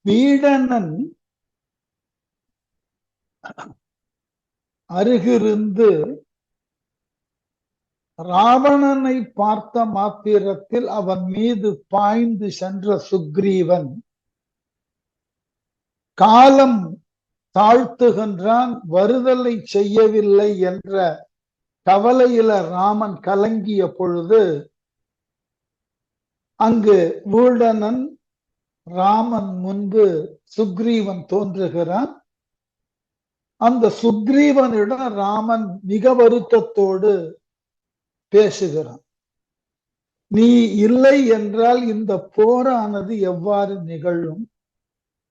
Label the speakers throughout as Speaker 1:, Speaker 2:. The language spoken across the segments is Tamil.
Speaker 1: வீடணன் அருகிருந்து ராவணனை பார்த்த மாத்திரத்தில் அவன் மீது பாய்ந்து சென்ற சுக்ரீவன் காலம் தாழ்த்துகின்றான், வருதலை செய்யவில்லை என்ற கவலையில ராமன் கலங்கிய பொழுது அங்கு வீடணன் ராமன் முன்பு சுக்ரீவன் தோன்றுகிறான். அந்த சுக்ரீவனிடம் ராமன் மிக வருத்தத்தோடு பேசுகிறான். நீ இல்லை என்றால் இந்த போரானது எவ்வாறு நிகழும்?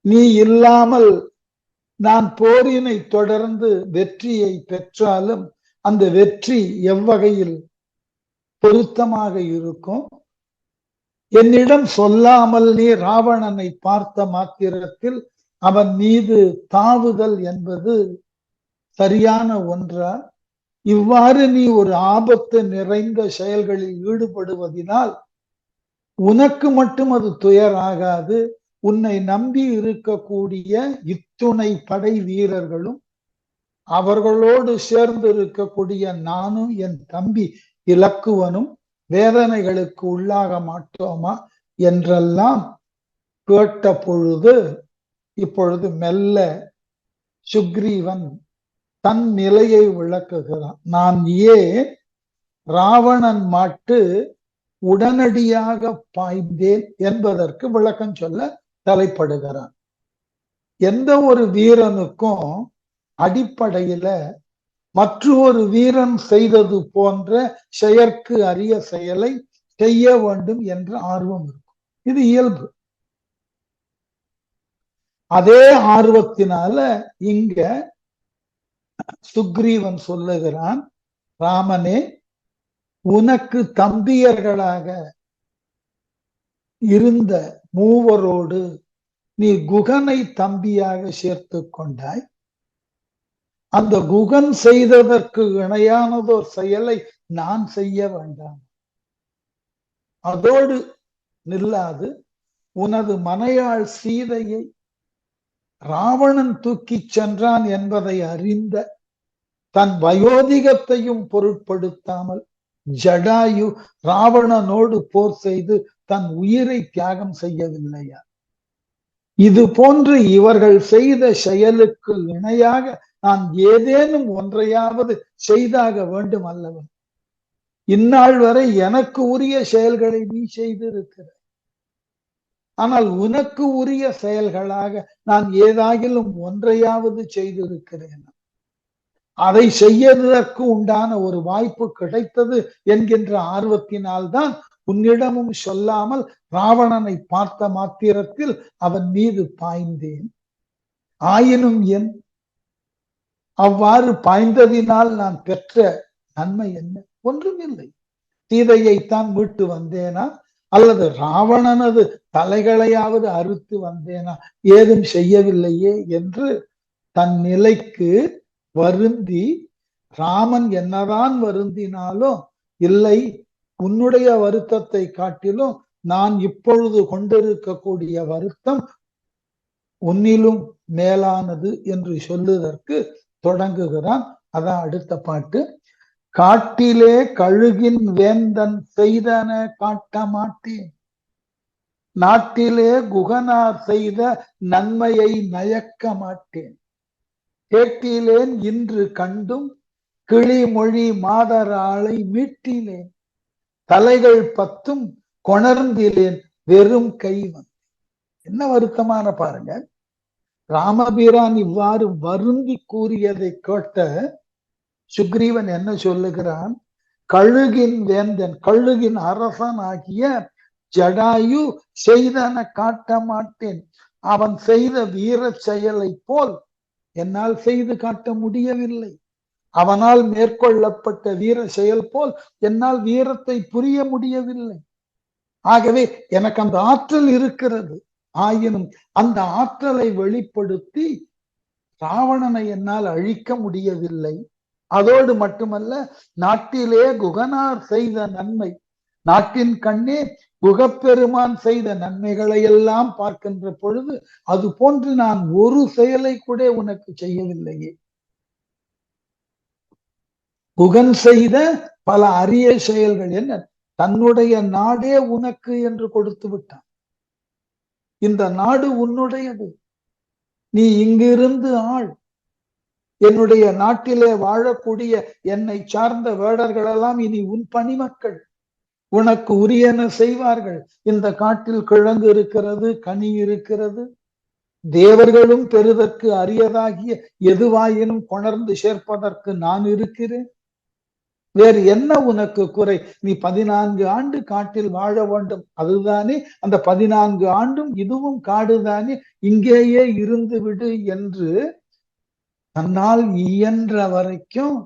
Speaker 1: நீ இல்லாமல் நான் போரினை தொடர்ந்து வெற்றியை பெற்றாலும் அந்த வெற்றி எவ்வகையில் பொருத்தமாக இருக்கும்? என்னிடம் சொல்லாமல் நீ ராவணனை பார்த்த மாத்திரத்தில் அவன் மீது தாவுதல் என்பது சரியான ஒன்றா? இவ்வாறு நீ ஒரு ஆபத்து நிறைந்த செயல்களில் ஈடுபடுவதினால் உனக்கு மட்டும் அது துயராகாது, உன்னை நம்பி இருக்கக்கூடிய இத்துணை படை வீரர்களும் அவர்களோடு சேர்ந்து இருக்கக்கூடிய நானும் என் தம்பி இலக்குவனும் வேதனைகளுக்கு உள்ளாக மாட்டோமா என்றெல்லாம் கேட்ட பொழுது இப்பொழுது மெல்ல சுக்ரீவன் தன் நிலையை விளக்குகிறான். நான் ஏன் ராவணன் மாட்டு உடனடியாக பாய்ந்தேன் என்பதற்கு விளக்கம் சொல்ல தலைப்படுகிறான். எந்த ஒரு வீரனுக்கும் அடிப்படையில மற்றொரு வீரன் செய்தது போன்ற செயற்கு அரிய செயலை செய்ய வேண்டும் என்ற ஆர்வம் இருக்கும். இது இயல்பு. அதே ஆர்வத்தினால இங்க சுக்ரீவன் சொல்லுகிறான், ராமனே, உனக்கு தம்பியர்களாக இருந்த மூவரோடு நீ குகனை தம்பியாக சேர்த்து கொண்டாய். அந்த குகன் செய்ததற்கு இணையானதோர் செயலை நான் செய்ய வேண்டாம்? அதோடு நில்லாது உனது மனையாள் சீதையை ராவணன் தூக்கி சென்றான் என்பதை அறிந்த தன் வயோதிகத்தையும் பொருட்படுத்தாமல் ஜடாயு ராவணனோடு போர் செய்து தன் உயிரை தியாகம் செய்யவில்லையா? இது போன்று இவர்கள் செய்த செயலுக்கு இணையாக நான் ஏதேனும் ஒன்றையாவது செய்தாக வேண்டும் அல்லவா? இந்நாள் வரை எனக்கு உரிய செயல்களை நீ செய்திருக்கிறாய். ஆனால் உனக்கு உரிய செயல்களாக நான் ஏதாகிலும் ஒன்றையாவது செய்திருக்கிறேன். அதை செய்யறதற்கு உண்டான ஒரு வாய்ப்பு கிடைத்தது என்கின்ற ஆர்வத்தினால்தான் உன்னிடமும் சொல்லாமல் ராவணனை பார்த்த மாத்திரத்தில் அவன் மீது பாய்ந்தேன். ஆயினும் என் அவ்வாறு பாய்ந்ததினால் நான் பெற்ற நன்மை என்ன? ஒன்றுமில்லை. சீதையைத்தான் மீட்டு வந்தேனா அல்லது ராவணனது தலைகளையாவது அறுத்து வந்தேனா? ஏதும் செய்யவில்லையே என்று தன் நிலைக்கு வருந்தி, ராமன் என்னதான் வருந்தினாலும் இல்லை, உன்னுடைய வருத்தத்தை காட்டிலும் நான் இப்பொழுது கொண்டிருக்கக்கூடிய வருத்தம் உன்னிலும் மேலானது என்று சொல்லுவதற்கு தொடங்குகிறான். அதான் அடுத்த பாட்டு. காட்டிலே கழுகின் வேந்தன் செய்தன காட்ட மாட்டேன், நாட்டிலே குகனார் செய்த நன்மையை நயக்க மாட்டேன். கேட்டிலேன் இன்று கண்டும் கிளிமொழி மாதராளை மீட்டிலேன், தலைகள் 10 கொணர்ந்திலேன் வெறும் கைவன். என்ன வருத்தமான பாருங்க. ராமபிரான் இவ்வாறு வருந்தி கூறியதை கேட்ட சுக்ரீவன் என்ன சொல்லுகிறான்? கழுகின் வேந்தன், கழுகின் அரசன் ஆகிய ஜடாயு செய்தன காட்ட மாட்டேன். அவன் செய்த வீர செயலை போல் என்னால் செய்து காட்ட முடியவில்லை. அவனால் மேற்கொள்ளப்பட்ட வீர செயல் போல் என்னால் வீரத்தை புரிய முடியவில்லை. ஆகவே எனக்கு அந்த ஆற்றல் இருக்கிறது. ஆயினும் அந்த ஆற்றலை வெளிப்படுத்தி ராவணனை என்னால் அழிக்க முடியவில்லை. அதோடு மட்டுமல்ல, நாட்டிலே குகனார் செய்த நன்மை, நாட்டின் கண்ணே குகப்பெருமான் செய்த நன்மைகளை எல்லாம் பார்க்கின்ற பொழுது அது போன்று நான் ஒரு செயலை கூட உனக்கு செய்யவில்லையே. குகன் செய்த பல அரிய செயல்கள் என்ன, தன்னுடைய நாடே உனக்கு என்று கொடுத்து விட்டான். இந்த நாடு உன்னுடையது, நீ இங்கிருந்து ஆள். என்னுடைய நாட்டிலே வாழக்கூடிய என்னை சார்ந்த வேடர்கள் எல்லாம் இனி உன் பணிமக்கள், உனக்கு உரியன செய்வார்கள். இந்த காட்டில் கிழங்கு இருக்கிறது, கனி இருக்கிறது, தேவர்களும் பெறுதற்கு அரியதாகிய எதுவாயினும் கொணர்ந்து சேர்ப்பதற்கு நான் இருக்கிறேன். வேறு என்ன உனக்கு குறை? நீ 14 ஆண்டு காட்டில் வாழ வேண்டும், அதுதானே அந்த 14 ஆண்டும் இதுவும் காடுதானே, இங்கேயே இருந்து விடு என்று தன்னால் இயன்ற வரைக்கும்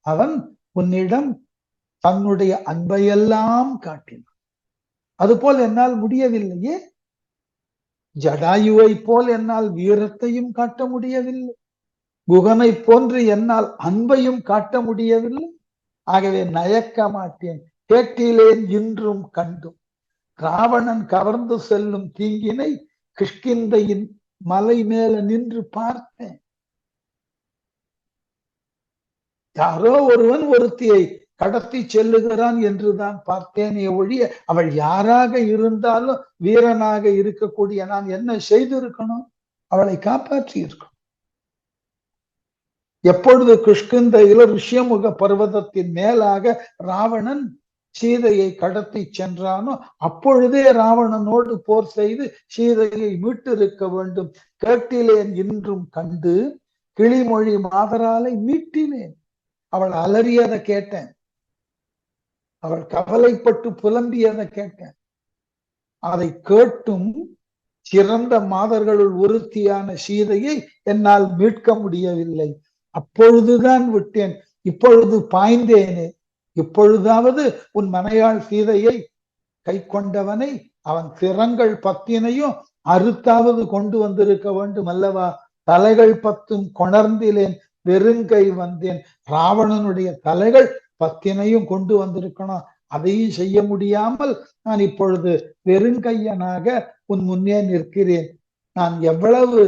Speaker 1: அவன் உன்னிடம் தன்னுடைய அன்பையெல்லாம் காட்டினான். அதுபோல் என்னால் முடியவில்லையே. ஜடாயுவை போல் என்னால் வீரத்தையும் காட்ட முடியவில்லை, குகனை போன்று என்னால் அன்பையும் காட்ட முடியவில்லை. ஆகவே நயக்க மாட்டேன், கேட்டிலேன் இன்றும் கண்டும். ராவணன் கவர்ந்து செல்லும் தீங்கினை கிஷ்கிந்தையின் மலை மேல நின்று பார்த்தேன். யாரோ ஒருவன் ஒருத்தியை கடத்தி செல்லுகிறான் என்றுதான் பார்த்தேனே ஒழிய, அவள் யாராக இருந்தாலும் வீரனாக இருக்கக்கூடிய நான் என்ன செய்திருக்கணும்? அவளை காப்பாற்றி இருக்கணும். எப்பொழுது கிஷ்கிந்தையில ரிஷ்யமுக பர்வதத்தின் மேலாக ராவணன் சீதையை கடத்தி சென்றானோ அப்பொழுதே ராவணனோடு போர் செய்து சீதையை மீட்டிருக்க வேண்டும். கேட்டிலேன் இன்றும் கண்டு கிளிமொழி மாதராலை மீட்டினேன். அவள் அலறியதை கேட்டேன், அவள் கவலைப்பட்டு புலம்பியதை கேட்டேன். அதை கேட்டும் சிறந்த மாதர்களுள் ஒருத்தியான சீதையை என்னால் மீட்க முடியவில்லை. அப்பொழுதுதான் விட்டேன், இப்பொழுது பாய்ந்தேனே. இப்பொழுதாவது உன் மனையாள் சீதையை கை கொண்டவனை அவன் திறங்கள் 10 அறுத்தாவது கொண்டு வந்திருக்க வேண்டும் அல்லவா? தலைகள் 10 கொணர்ந்திலேன், வெறுங்கை வந்தேன். ராவணனுடைய தலைகள் 10 கொண்டு வந்திருக்கணும், அதையும் செய்ய முடியாமல் நான் இப்பொழுது வெறுங்கையனாக உன் முன்னே நிற்கிறேன். நான் எவ்வளவு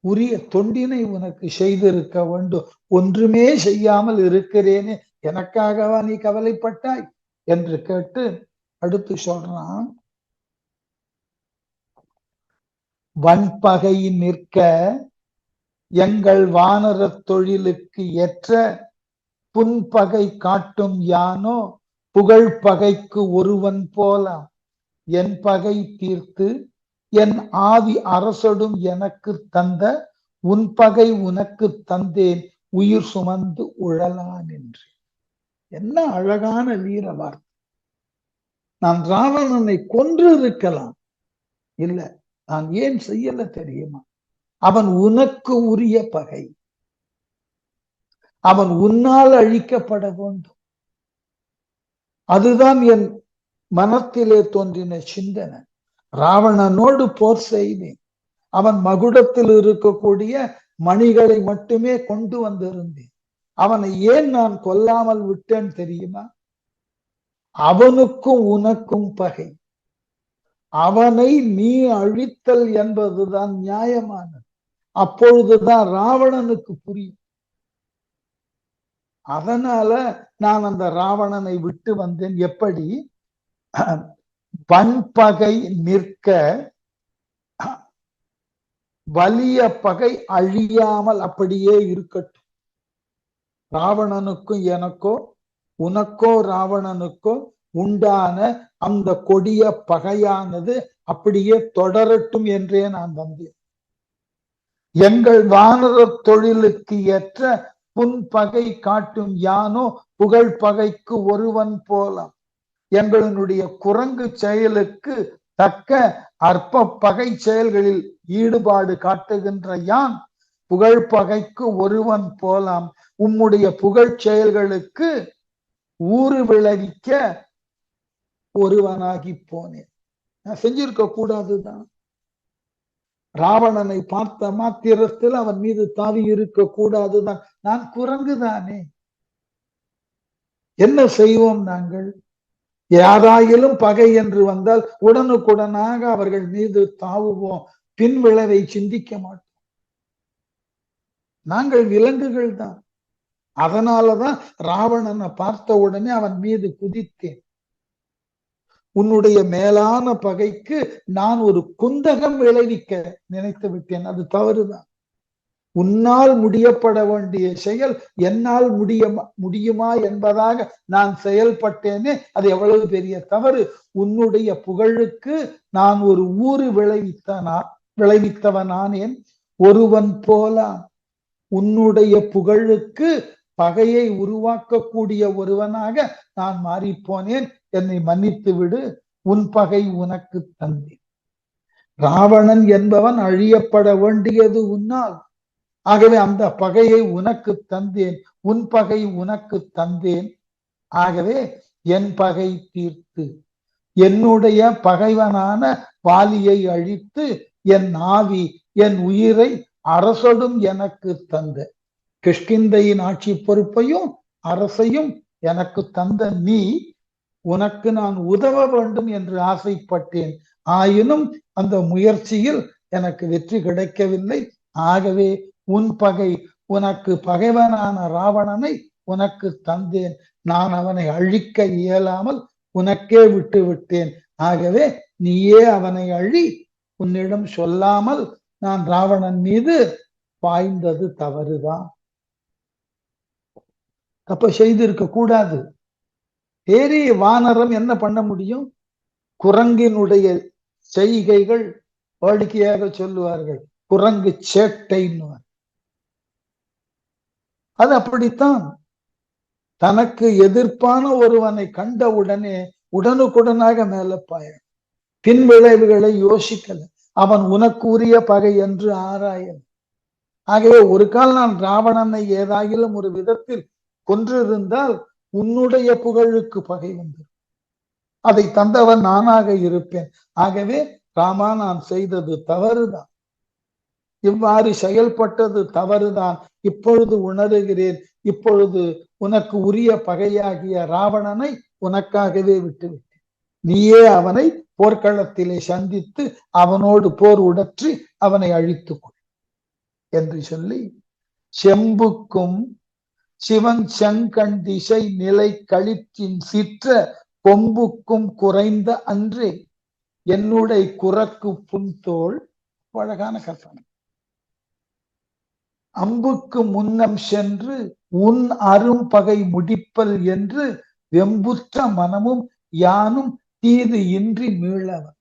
Speaker 1: உரிய தொண்டினை உனக்கு செய்திருக்க வேண்டும், ஒன்றுமே செய்யாமல் இருக்கிறேனே, எனக்காகவா நீ கவலைப்பட்டாய் என்று கேட்டு அடுத்து சொல்றான். வன்பகை நிற்க எங்கள் வானர தொழிலுக்கு ஏற்ற புன்பகை காட்டும் யானோ புகழ் பகைக்கு ஒருவன் போலாம். என் பகை தீர்த்து என் ஆவி அரசடும் எனக்கு தந்த உன் பகை உனக்கு தந்தேன், உயிர் சுமந்து உழலான் என்று. என்ன அழகான வீர வார்த்தை! நான் ராவணனை கொன்று இருக்கலாம், இல்ல, நான் ஏன் செய்யல தெரியுமா? அவன் உனக்கு உரிய பகை, அவன் உன்னால் அழிக்கப்பட வேண்டும். அதுதான் என் மனத்திலே தோன்றின சிந்தனை. ராவணனோடு போர் செய்தேன், அவன் மகுடத்தில் இருக்கக்கூடிய மணிகளை மட்டுமே கொண்டு வந்திருந்தேன். அவனை ஏன் நான் கொல்லாமல் விட்டேன் தெரியுமா? அவனுக்கும் உனக்கும் பகை, அவனை நீ அழித்தல் என்பதுதான் நியாயமானது. அப்பொழுதுதான் ராவணனுக்கு புரியும். அதனால நான் அந்த ராவணனை விட்டு வந்தேன். எப்படி? வன்பகை நிற்க வலிய பகை அழியாமல் அப்படியே இருக்கட்டும். ராவணனுக்கும் எனக்கோ உனக்கோ ராவணனுக்கோ உண்டான அந்த கொடிய பகையானது அப்படியே தொடரட்டும் என்றே நான் வந்தேன். எங்கள் வானர தொழிலுக்கு ஏற்ற புன்பகை காட்டும் யானோ புகழ் பகைக்கு ஒருவன் போலாம். எங்களுடைய குரங்கு செயலுக்கு தக்க அற்ப பகை செயல்களில் ஈடுபாடு காட்டுகின்ற யான் புகழ் பகைக்கு ஒருவன் போலாம். உம்முடைய புகழ் செயல்களுக்கு ஊறு விளைவிக்க ஒருவனாகி போனேன். நான் செஞ்சிருக்க கூடாதுதான். ராவணனை பார்த்த மாத்திரத்தில் அவன் மீது தாவி இருக்க கூடாதுதான். நான் குரங்குதானே, என்ன செய்வோம் நாங்கள்? யாராயிலும் பகை என்று வந்தால் உடனுக்குடனாக அவர்கள் மீது தாவுவோம், பின் விளைவை சிந்திக்க மாட்டோம். நாங்கள் விலங்குகள் தான். அதனாலதான் ராவணனை பார்த்த உடனே அவன் மீது குதித்தேன். உன்னுடைய மேலான பகைக்கு நான் ஒரு குந்தகம் விளைவிக்க நினைத்து விட்டேன். அது தவறுதான். உன்னால் முடியப்பட வேண்டிய செயல் என்னால் முடியுமா என்பதாக நான் செயல்பட்டேனே, அது எவ்வளவு பெரிய தவறு. உன்னுடைய புகழுக்கு நான் ஒரு ஊறு விளைவித்தவனானேன். ஒருவன் போல உன்னுடைய புகழுக்கு பகையை உருவாக்கக்கூடிய ஒருவனாக நான் மாறிப்போனேன். என்னை மன்னித்து விடு. உன் பகை உனக்கு தந்தேன். ராவணன் என்பவன் அழியப்பட வேண்டியது உன்னால். ஆகவே அந்த பகையை உனக்கு தந்தேன். உன் பகை உனக்கு தந்தேன். ஆகவே என் பகை தீர்த்து என்னுடைய பகைவனான வாலியை அழித்து என் ஆவி என் உயிரை அரசடும் எனக்கு தந்த கிஷ்கிந்தையின் ஆட்சி பொறுப்பையும் அரசையும் எனக்கு தந்த நீ, உனக்கு நான் உதவ வேண்டும் என்று ஆசைப்பட்டேன். ஆயினும் அந்த முயற்சியில் எனக்கு வெற்றி கிடைக்கவில்லை. ஆகவே உன் பகை உனக்கு பகைவனான ராவணனை உனக்கு தந்தேன். நான் அவனை அழிக்க இயலாமல் உனக்கே விட்டு விட்டேன். ஆகவே நீயே அவனை அழி. உன்னிடம் சொல்லாமல் நான் ராவணன் மீது பாய்ந்தது தவறுதான். தப்ப செய்திருக்க கூடாது. பெரிய வானரம் என்ன பண்ண முடியும்? குரங்கினுடைய செய்கைகள் வாடிக்கையாக சொல்லுவார்கள், குரங்கு சேட்டைன்னு. அது அப்படித்தான். தனக்கு எதிர்ப்பான ஒருவனை கண்ட உடனே உடனுக்குடனாக மேல பாய, பின் விளைவுகளை யோசிக்கல. அவன் உனக்கு உரிய பகை என்று ஆராயல். ஆகவே ஒரு கால் நான் ராவணனை ஏதாயிலும் ஒரு விதத்தில் கொன்றிருந்தால் உன்னுடைய புகழுக்கு பகை வந்து அதை தந்தவன் நானாக இருப்பேன். ஆகவே ராமா, நான் செய்தது தவறுதான், இவ்வாறு செயல்பட்டது தவறுதான். இப்பொழுது உணர்கிறேன். இப்பொழுது உனக்கு உரிய பகையாகிய ராவணனை உனக்காகவே விட்டுவிட்டேன். நீயே அவனை போர்க்களத்திலே சந்தித்து அவனோடு போர் உடற்றி அவனை அழித்துக்கொள் என்று சொல்லி, செம்புக்கும் சிவன் செங்கண் திசை நிலை கழிற்றின் சிற்ற கொம்புக்கும் குறைந்த அன்றே என்னுடைய குரக்கு புன்தோள். அழகான கற்பனை. அம்புக்கு முன்னம் சென்று உன் அரும் பகை முடிப்பல் என்று வெம்புற்ற மனமும் யானும் தீது இன்றி மீளவன்.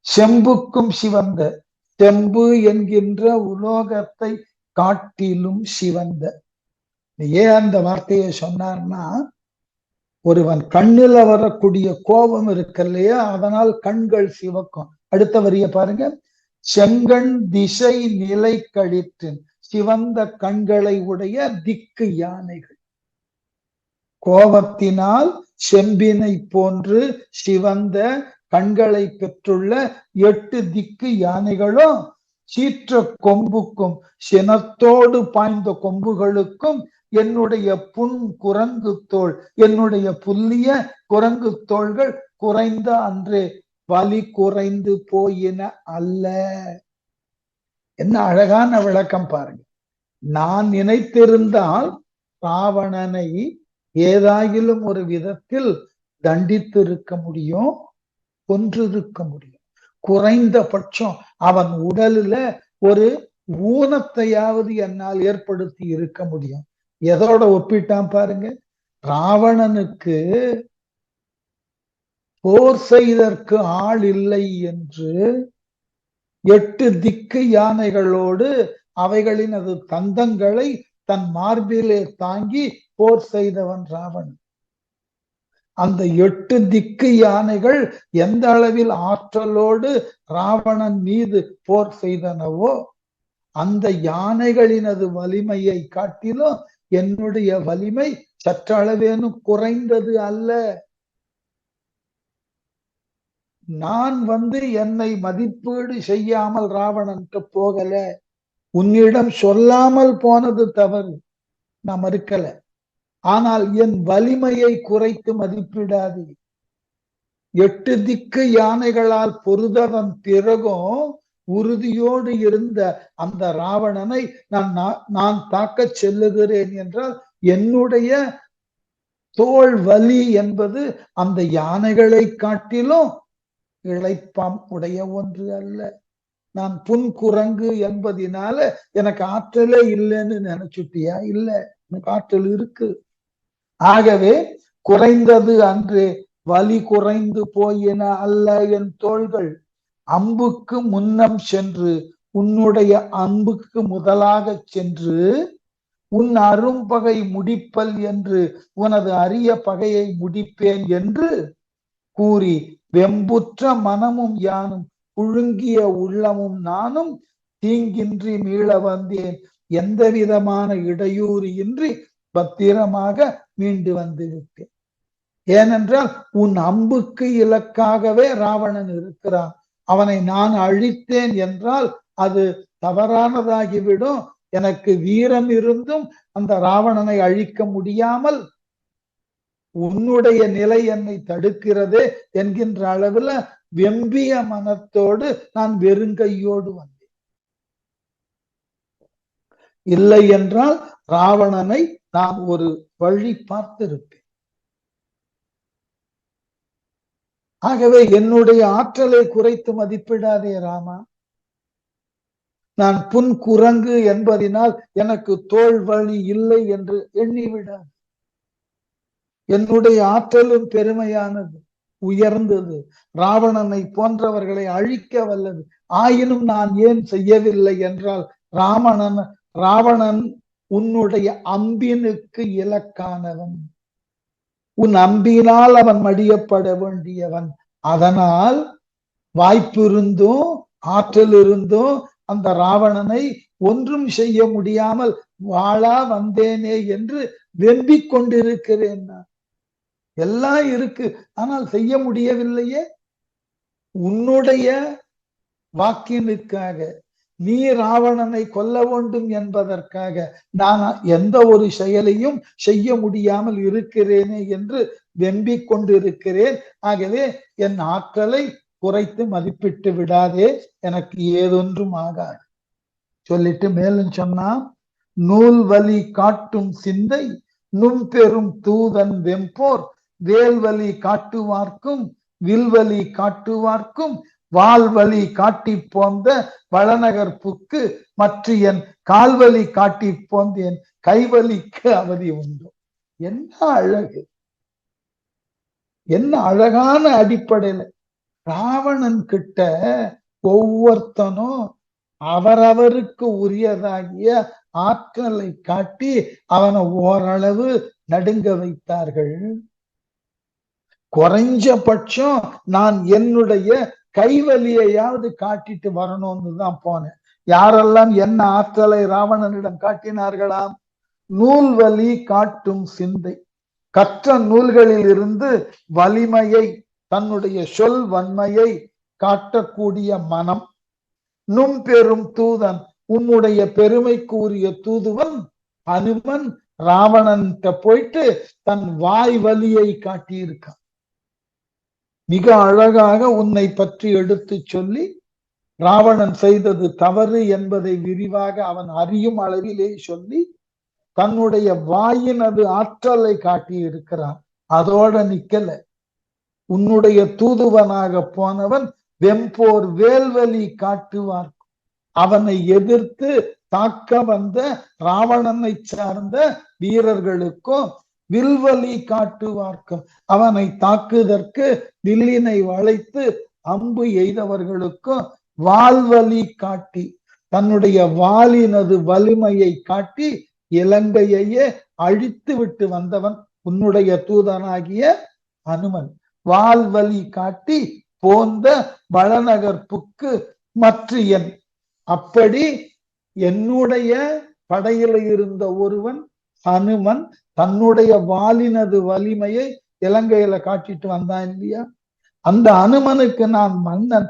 Speaker 1: செம்புக்கும் சிவந்த, செம்பு என்கின்ற உலோகத்தை காட்டிலும் சிவந்த. ஏன் அந்த வார்த்தையை சொன்னார்னா, ஒருவன் கண்ணில வரக்கூடிய கோபம் இருக்கு இல்லையா, அதனால் கண்கள் சிவக்கும். அடுத்த வரிய பாருங்க, செங்கண் திசை நிலை கழிற்றின் சிவந்த கண்களை உடைய திக்கு யானைகள். கோபத்தினால் செம்பினை போன்று சிவந்த கண்களை பெற்றுள்ள 8 திக்கு யானைகளும் சீற்ற கொம்புக்கும் சினத்தோடு பாய்ந்த கொம்புகளுக்கும் என்னுடைய புன் குரங்கு தோள், என்னுடைய புல்லிய குரங்கு தோள்கள் குறைந்த அன்றே, வலி குறைந்து போயின அல்ல. என்ன அழகான விளக்கம் பாருங்க. நான் நினைத்திருந்தால் ராவணனை ஏதாயிலும் ஒரு விதத்தில் தண்டித்து இருக்க முடியும், கொன்றிருக்க முடியும். குறைந்தபட்சம் அவன் உடலில ஒரு ஊனத்தையாவது என்னால் ஏற்படுத்தி இருக்க முடியும். எதோட ஒப்பிட்டான் பாருங்க, ராவணனுக்கு போர் செய்தற்கு ஆள் இல்லை என்று 8 திக்கு யானைகளோடு அவைகளின் அது தந்தங்களை தன் மார்பிலே தாங்கி போர் செய்தவன் ராவணன். அந்த 8 திக்கு யானைகள் எந்த அளவில் ஆற்றலோடு ராவணன் மீது போர் செய்தனவோ, அந்த யானைகளினது வலிமையை காட்டிலும் என்னுடைய வலிமை சற்றளவேனும் குறைந்தது அல்ல. நான் என்னை மதிப்பீடு செய்யாமல் ராவணனுக்கு போகல. உன்னிடம் சொல்லாமல் போனது தவறு, நான் மறுக்கல. ஆனால் என் வலிமையை குறைத்து மதிப்பிடாது. 8 திக்கு யானைகளால் பொருதவன் பிறகும் உறுதியோடு இருந்த அந்த ராவணனை நான் தாக்கச் செல்லுகிறேன் என்றால் என்னுடைய தோல் வலி என்பது அந்த யானைகளை காட்டிலும் இளைப்பாம் உடைய ஒன்று அல்ல. நான் புன்குரங்கு என்பதினால எனக்கு ஆற்றலே இல்லைன்னு நினைச்சுட்டியா? இல்ல, எனக்கு ஆற்றல் இருக்கு. ஆகவே குறைந்தது அன்று வலி குறைந்து போயின அல்ல என் தோள்கள். அம்புக்கு முன்னம் சென்று உன்னுடைய அம்புக்கு முதலாக சென்று உன் அரும்பகை முடிப்பல் என்று உனது அரிய பகையை முடிப்பேன் என்று கூறி வெம்புற்ற மனமும் யானும் புழுங்கிய உள்ளமும் நானும் தீங்கின்றி மீள வந்தேன். எந்த விதமான இடையூறு இன்றி பத்திரமாக மீண்டு வந்து விட்டேன். ஏனென்றால் உன் அம்புக்கு இலக்காகவே ராவணன் இருக்கிறான். அவனை நான் அழித்தேன் என்றால் அது தவறானதாகிவிடும். எனக்கு வீரம் இருந்தும் அந்த ராவணனை அழிக்க முடியாமல் உன்னுடைய நிலை என்னை தடுக்கிறதே என்கின்ற அளவுல வெம்பிய மனத்தோடு நான் வெறுங்கையோடு வந்தேன். இல்லை என்றால் ராவணனை நான் ஒரு வழி பார்த்திருப்பேன். ஆகவே என்னுடைய ஆற்றலை குறைத்து மதிப்பிடாதே ராமா. நான் புன் குரங்கு என்பதனால் எனக்கு தோல் வலி இல்லை என்று எண்ணிவிடாது. என்னுடைய ஆற்றலும் பெருமையானது, உயர்ந்தது, ராவணனை போன்றவர்களை அழிக்க வல்லது. ஆயினும் நான் ஏன் செய்யவில்லை என்றால் ராவணன் உன்னுடைய அம்பினுக்கு இலக்கானவன். உன் அம்பினால் அவன் மடியப்பட வேண்டியவன். அதனால் வாய்ப்பு இருந்தும் ஆற்றல் இருந்தும் அந்த ராவணனை ஒன்றும் செய்ய முடியாமல் வாழா வந்தேனே என்று வெம்பிக் கொண்டிருக்கிறேன். நான் எல்லாம் இருக்கு, ஆனால் செய்ய முடியவில்லையே. உன்னுடைய வாக்கினுக்காக, நீ ராவணனை கொல்ல வேண்டும் என்பதற்காக நான் எந்த ஒரு செயலையும் செய்ய முடியாமல் இருக்கிறேனே என்று வெம்பிக் கொண்டிருக்கிறேன். ஆகவே என் ஆற்றலை குறைத்து மதிப்பிட்டு விடாதே, எனக்கு ஏதொன்றும் ஆகாது சொல்லிட்டு மேலும் சொன்னா, நூல் வலி காட்டும் சிந்தை நும்பெரும் தூதன் வெம்போர் வேல்வலி காட்டுவார்க்கும் வில்வலி காட்டுவார்க்கும் வால்வலி காட்டி போந்த வளநகர்ப்புக்கு மற்ற என் கால்வலி காட்டி போந்தேன் கைவலிக்கு அவதி உண்டு. என்ன அழகு, என்ன அழகான அடிப்படையில ராவணன் கிட்ட ஒவ்வொருத்தனும் அவரவருக்கு உரியதாகிய ஆற்றலை காட்டி அவனை ஓரளவு நடுங்க வைத்தார்கள். குறைஞ்சபட்சம் நான் என்னுடைய கைவலியையாவது காட்டிட்டு வரணும்னு தான் போனேன். யாரெல்லாம் என்ன ஆற்றலை ராவணனிடம் காட்டினார்களாம்? நூல்வலி காட்டும் சிந்தை, கற்ற நூல்களில் இருந்து வலிமையை, தன்னுடைய சொல் வன்மையை காட்டக்கூடிய மனம். நும்பெரும் தூதன், உன்னுடைய பெருமைக்குரிய தூதுவன் அனுமன் ராவணன் போயிட்டு தன் வாய் வலியை காட்டியிருக்கான். மிக அழகாக உன்னை பற்றி எடுத்து சொல்லி ராவணன் செய்தது தவறு என்பதை விரிவாக அவன் அறியும் அளவிலே சொல்லி தன்னுடைய வாயினது ஆற்றலை காட்டி இருக்கிறான். அதோட நிக்கல, உன்னுடைய தூதுவனாக போனவன் வெம்போர் வேல்வலி காட்டுவார். அவனை எதிர்த்து தாக்க வந்த ராவணனை சார்ந்த வீரர்களுக்கும் வில்வலி காட்டுவார்க்கும், அவனை தாக்குதற்கு வில்லினை வளைத்து அம்பு எய்தவர்களுக்கும் வால்வலி காட்டி, தன்னுடைய வாளினது வலிமையை காட்டி இலங்கையையே அழித்து விட்டு வந்தவன் உன்னுடைய தூதனாகிய அனுமன். வால்வலி காட்டி போந்த வளநகர்ப்புக்கு மற்ற என், அப்படி என்னுடைய படையில இருந்த ஒருவன் அனுமன் தன்னுடைய வாளினது வலிமையை இலங்கையில காட்டிட்டு வந்தான் இல்லையா? அந்த அனுமனுக்கு நான் மன்னன்,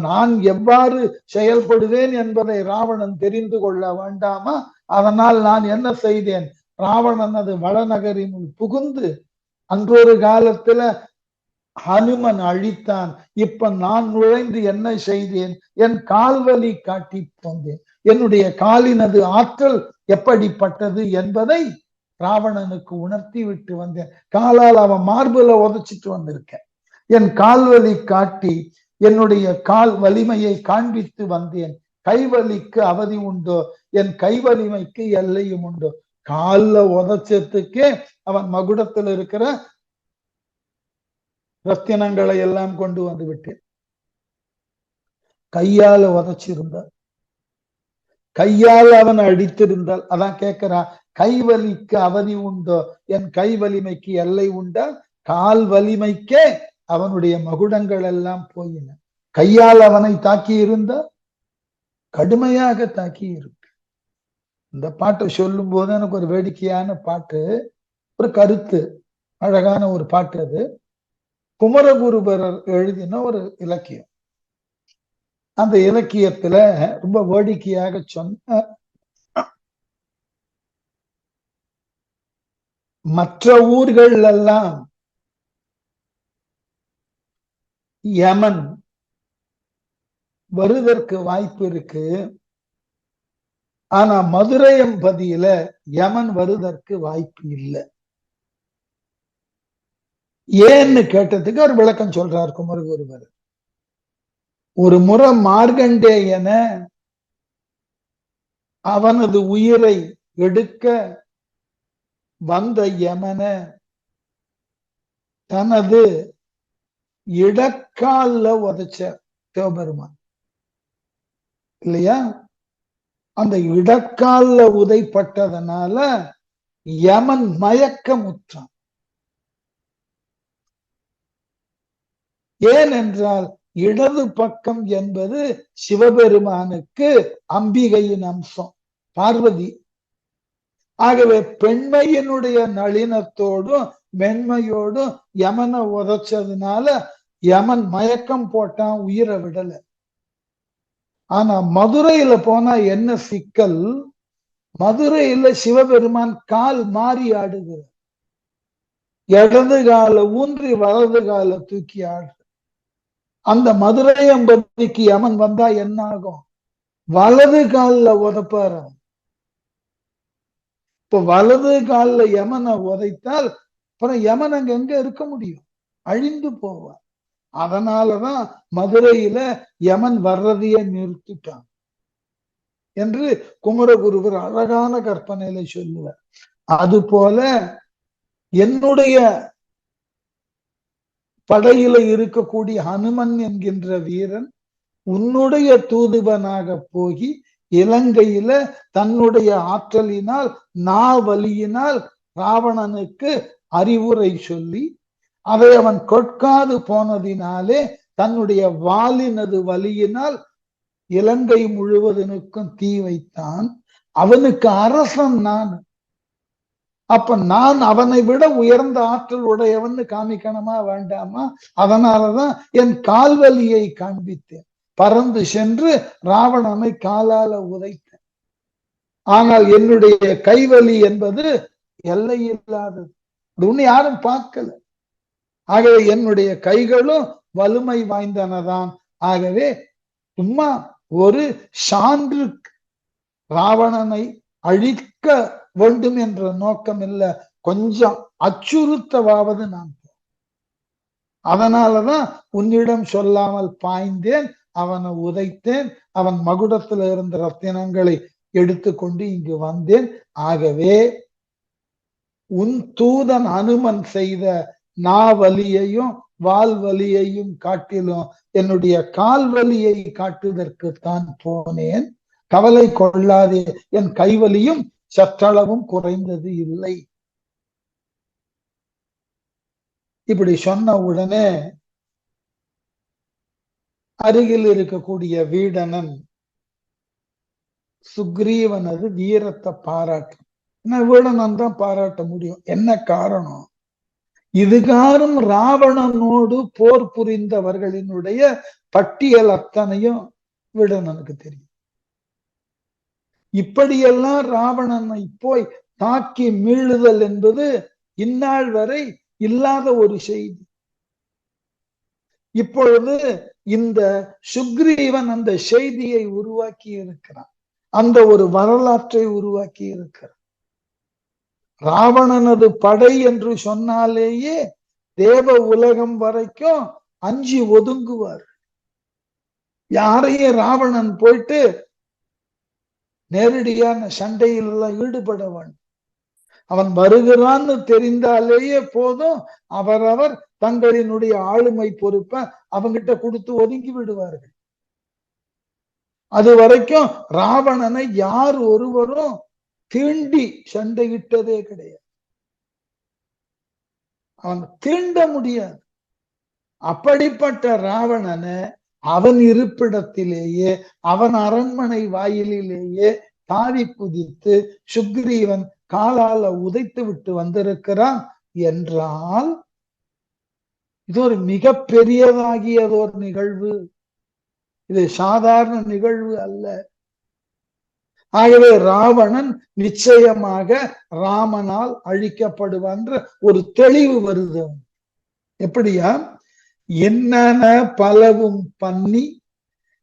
Speaker 1: நான் எவ்வாறு செயல்படுவேன் என்பதை ராவணன் தெரிந்து கொள்ள வேண்டாமா? அதனால் நான் என்ன செய்தேன்? ராவணனது வளநகரினுள் புகுந்து அன்றொரு காலத்துல ஹனுமன் அழித்தான். இப்ப நான் நுழைந்து என்ன செய்தேன்? என் கால்வலி காட்டி தந்தேன். என்னுடைய காலினது ஆற்றல் எப்படிப்பட்டது என்பதை ராவணனுக்கு உணர்த்தி விட்டு வந்தேன். காலால் அவன் மார்புல உதைச்சிட்டு வந்திருக்கேன். என் கால்வலி காட்டி என்னுடைய கால் வலிமையை காண்பித்து வந்தேன். கைவலிக்கு அவதி உண்டோ? என் கைவலிமைக்கு எல்லையும் உண்டோ? கால்ல உதைச்சதுக்கே அவன் மகுடத்தில் இருக்கிற ரத்தினங்களை எல்லாம் கொண்டு வந்து விட்டேன். கையால உதைச்சிருந்தால், கையால் அவன் அடித்திருந்தால், அதான் கேட்கிறான், கைவலிக்கு அவதி உண்டோ? என் கை வலிமைக்கு எல்லை உண்டா? கால் வலிமைக்கே அவனுடைய மகுடங்கள் எல்லாம் போயின. கையால் அவனை தாக்கி இருந்தா கடுமையாக தாக்கி இருக்கு. இந்த பாட்டை சொல்லும் போது எனக்கு ஒரு வேடிக்கையான பாட்டு, ஒரு கருத்து, அழகான ஒரு பாட்டு. அது குமரகுருபரர் எழுதின ஒரு இலக்கியம். அந்த இலக்கியத்துல ரொம்ப வேடிக்கையாக சொன்ன, மற்ற ஊர்கள் எல்லாம் யமன் வருவதற்கு வாய்ப்பு இருக்கு, ஆனா மதுரை எம்பதியில யமன் வருவதற்கு வாய்ப்பு இல்லை. ஏன்னு கேட்டதுக்கு ஒரு விளக்கம் சொல்றார் குமரகுருவர். ஒரு முறை மார்கண்டேயன அவனது உயிரை எடுக்க வந்த யமன தனது இடக்கால்ல உதைச்ச சிவபெருமான் இல்லையா? அந்த இடக்கால்ல உதைப்பட்டதனால யமன் மயக்கமுற்றான். ஏனென்றால் இடது பக்கம் என்பது சிவபெருமானுக்கு அம்பிகையின் அம்சம், பார்வதி. ஆகவே பெண்மையினுடைய நளினத்தோடும் மென்மையோடும் யமனை உதைச்சதுனால யமன் மயக்கம் போட்டான், உயிரை விடல. ஆனா மதுரையில போனா என்ன சிக்கல்? மதுரையில சிவபெருமான் கால் மாறி ஆடுகிறார். இடது கால ஊன்றி வலது கால தூக்கி ஆடு. அந்த மதுரை அம்பதிக்கு யமன் வந்தா என்ன ஆகும்? வலது காலில் உதைப்பாரு. இப்ப வலது காலில் யமனை உதைத்தால் அப்புறம் யமன் அங்க எங்க இருக்க முடியும்? அழிந்து போவார். அதனாலதான் மதுரையில யமன் வர்றதையே நிறுத்திட்டான் என்று குமரகுருவர் அழகான கற்பனையில சொல்லுவார். அது போல என்னுடைய படையில இருக்கக்கூடிய ஹனுமன் என்கின்ற வீரன் உன்னுடைய தூதுவனாக போகி இலங்கையில தன்னுடைய ஆற்றலினால் நாவலியினால் ராவணனுக்கு அறிவுரை சொல்லி அதை அவன் கொட்காது போனதினாலே தன்னுடைய வாளினது வலியினால் இலங்கை முழுவதனுக்கும் தீ வைத்தான். அவனுக்கு அரசன் நான். அப்ப நான் அவனை விட உயர்ந்த ஆற்றல் உடையவன் காமிக்கணுமா வேண்டாமா? அதனாலதான் என் கால்வலியை காண்பித்தேன். பறந்து சென்று ராவணனை காலால உதைத்தேன். ஆனால் என்னுடைய கைவலி என்பது எல்லையில்லாதது. ஒண்ணு யாரும் பார்க்கல. ஆகவே என்னுடைய கைகளும் வலிமை வாய்ந்தனதான். ஆகவே சும்மா ஒரு சான்று ராவணனை அழிக்க வேண்டும் என்ற நோக்கம் இல்லை, கொஞ்சம் அச்சுறுத்தவாவது நான். அதனாலதான் உன்னிடம் சொல்லாமல் பாய்ந்தேன், அவனை உதைத்தேன், அவன் மகுடத்தில் இருந்த ரத்தினங்களை எடுத்துக்கொண்டு இங்கு வந்தேன். ஆகவே உன் தூதன் அனுமன் செய்த நாவலியையும் வால்வலியையும் காட்டிலும் என்னுடைய கால்வலியை காட்டுவதற்குத்தான் போனேன். கவலை கொள்ளாதே, என் கைவலியும் சற்றளவும் குறைந்தது இல்லை. இப்படி சொன்ன உடனே அருகில் இருக்கக்கூடிய வீடனன் சுக்ரீவனது வீரத்தை பாராட்டு. வீடனன் தான் பாராட்ட முடியும். என்ன காரணம்? இதுகாரும் ராவணனோடு போர் புரிந்தவர்களினுடைய பட்டியல் அத்தனையும் வீடனனுக்கு தெரியும். இப்படியெல்லாம் ராவணனை போய் தாக்கி மீளுதல் என்பது இந்நாள் வரை இல்லாத ஒரு செய்தி. இப்பொழுது இந்த சுக்ரீவன் அந்த செய்தியை உருவாக்கி இருக்கிறான், அந்த ஒரு வரலாற்றை உருவாக்கி இருக்கிறான். ராவணனது படை என்று சொன்னாலேயே தேவ உலகம் வரைக்கும் அஞ்சி ஒதுங்குவார். யாரையும் ராவணன் போயிட்டு நேரடியான சண்டையில் எல்லாம் ஈடுபட வேண்டும். அவன் வருகிறான்னு தெரிந்தாலேயே போதும், அவரவர் தங்களினுடைய ஆளுமை பொறுப்பை அவங்கிட்ட கொடுத்து ஒதுங்கி விடுவார்கள். அது வரைக்கும் ராவணனை யார் ஒருவரும் தீண்டி சண்டையிட்டதே கிடையாது. அவன் தீண்ட முடியாது. அப்படிப்பட்ட ராவணனை அவன் இருப்பிடத்திலேயே, அவன் அரண்மனை வாயிலேயே தாவி குதித்து சுக்ரீவன் காலால உதைத்து விட்டு வந்திருக்கிறான் என்றால் இது ஒரு மிக பெரியதாகியதோர் நிகழ்வு. இது சாதாரண நிகழ்வு அல்ல. ஆகவே ராவணன் நிச்சயமாக ராமனால் அழிக்கப்படுவான்ற ஒரு தெளிவு வருது. எப்படியா? என்னென்ன பலவும் பண்ணி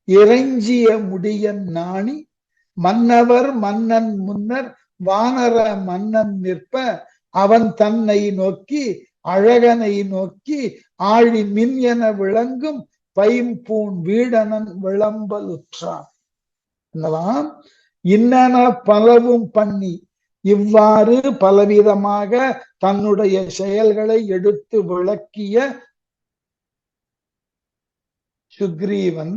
Speaker 1: இறைஞ்சிய முடியன் நாணி மன்னவர் மன்னன் முன்னர் வானர மன்னன் நிற்ப அவன் தன்னை நோக்கி அழகனை நோக்கி ஆழி மின் என விளங்கும் பைம்பூன் வீடனன் விளம்பலுற்றான். இன்னென பலவும் பண்ணி, இவ்வாறு பலவிதமாக தன்னுடைய செயல்களை எடுத்து விளக்கிய சுக்ரீவன்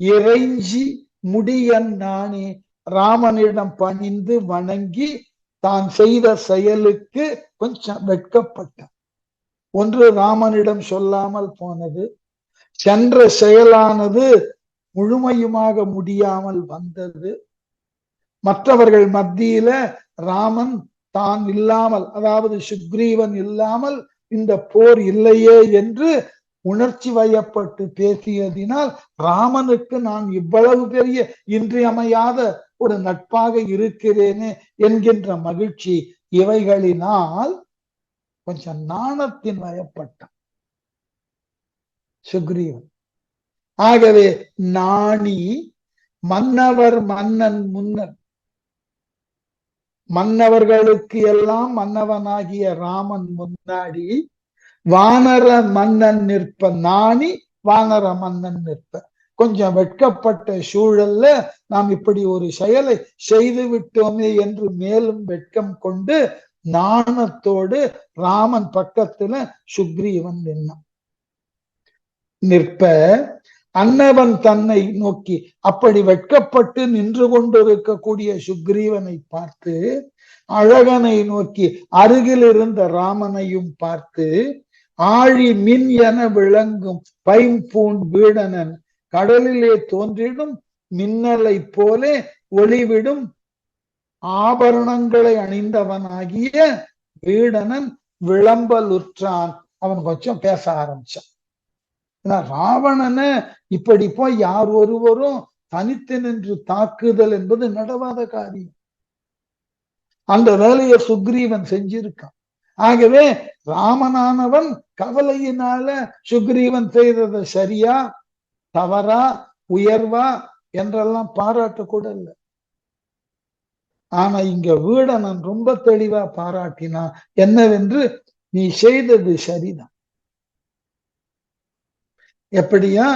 Speaker 1: இறைஞ்சி முடியன் நானே ராமனிடம் பணிந்து வணங்கி தான் செய்த செயலுக்கு கொஞ்சம் வெட்கப்பட்டான். ஒன்று, ராமனிடம் சொல்லாமல் போனது, சென்ற செயலானது முழுமையுமாக முடியாமல் வந்தது, மற்றவர்கள் மத்தியில ராமன் தான் இல்லாமல், அதாவது சுக்ரீவன் இல்லாமல் இந்த போர் இல்லையே என்று உணர்ச்சி வயப்பட்டு பேசியதினால் ராமனுக்கு நான் இவ்வளவு பெரிய இன்றியமையாத ஒரு நட்பாக இருக்கிறேனே என்கின்ற மகிழ்ச்சி, இவைகளினால் கொஞ்சம் நாணத்தின் வயப்பட்டான் சுக்ரீவன். ஆகவே நாணி மன்னவர் மன்னன் முன்னர், மன்னவர்களுக்கு எல்லாம் மன்னவனாகிய ராமன் முன்னாடி வானர மன்னன் நிற்ப, நாணி வானர மன்னன் நிற்ப, கொஞ்சம் வெட்கப்பட்ட சூழல்ல நாம் இப்படி ஒரு செயலை செய்து விட்டோமே என்று மேலும் வெட்கம் கொண்டு நாணத்தோடு ராமன் பக்கத்துல சுக்ரீவன் நிற்ப அன்னவன் தன்னை நோக்கி, அப்படி வெட்கப்பட்டு நின்று கொண்டிருக்கக்கூடிய சுக்ரீவனை பார்த்து அழகனை நோக்கி அருகில் இருந்த ராமனையும் பார்த்து ஆழி மின் என விளங்கும் பைம்பூன் வீடனன், கடலிலே தோன்றிடும் மின்னலை போலே ஒளிவிடும் ஆபரணங்களை அணிந்தவனாகிய வீடனன் விளம்பலுற்றான். அவன் கொஞ்சம் பேச ஆரம்பிச்சான். ராவணனை இப்படி போய் யார் ஒருவரும் தனித்து நின்று தாக்குதல் என்பது நடவாத காரியம். அந்த வேலையை சுக்ரீவன் செஞ்சிருக்கான். ஆகவே ராமனானவன் கவலையினால சுக்ரீவன் செய்தது சரியா தவறா உயர்வா என்றெல்லாம் பாராட்ட கூட இல்லை. ஆனா இங்க வீடனன் ரொம்ப தெளிவா பாராட்டினான். என்னவென்று, நீ செய்தது சரிதான். எப்படியா?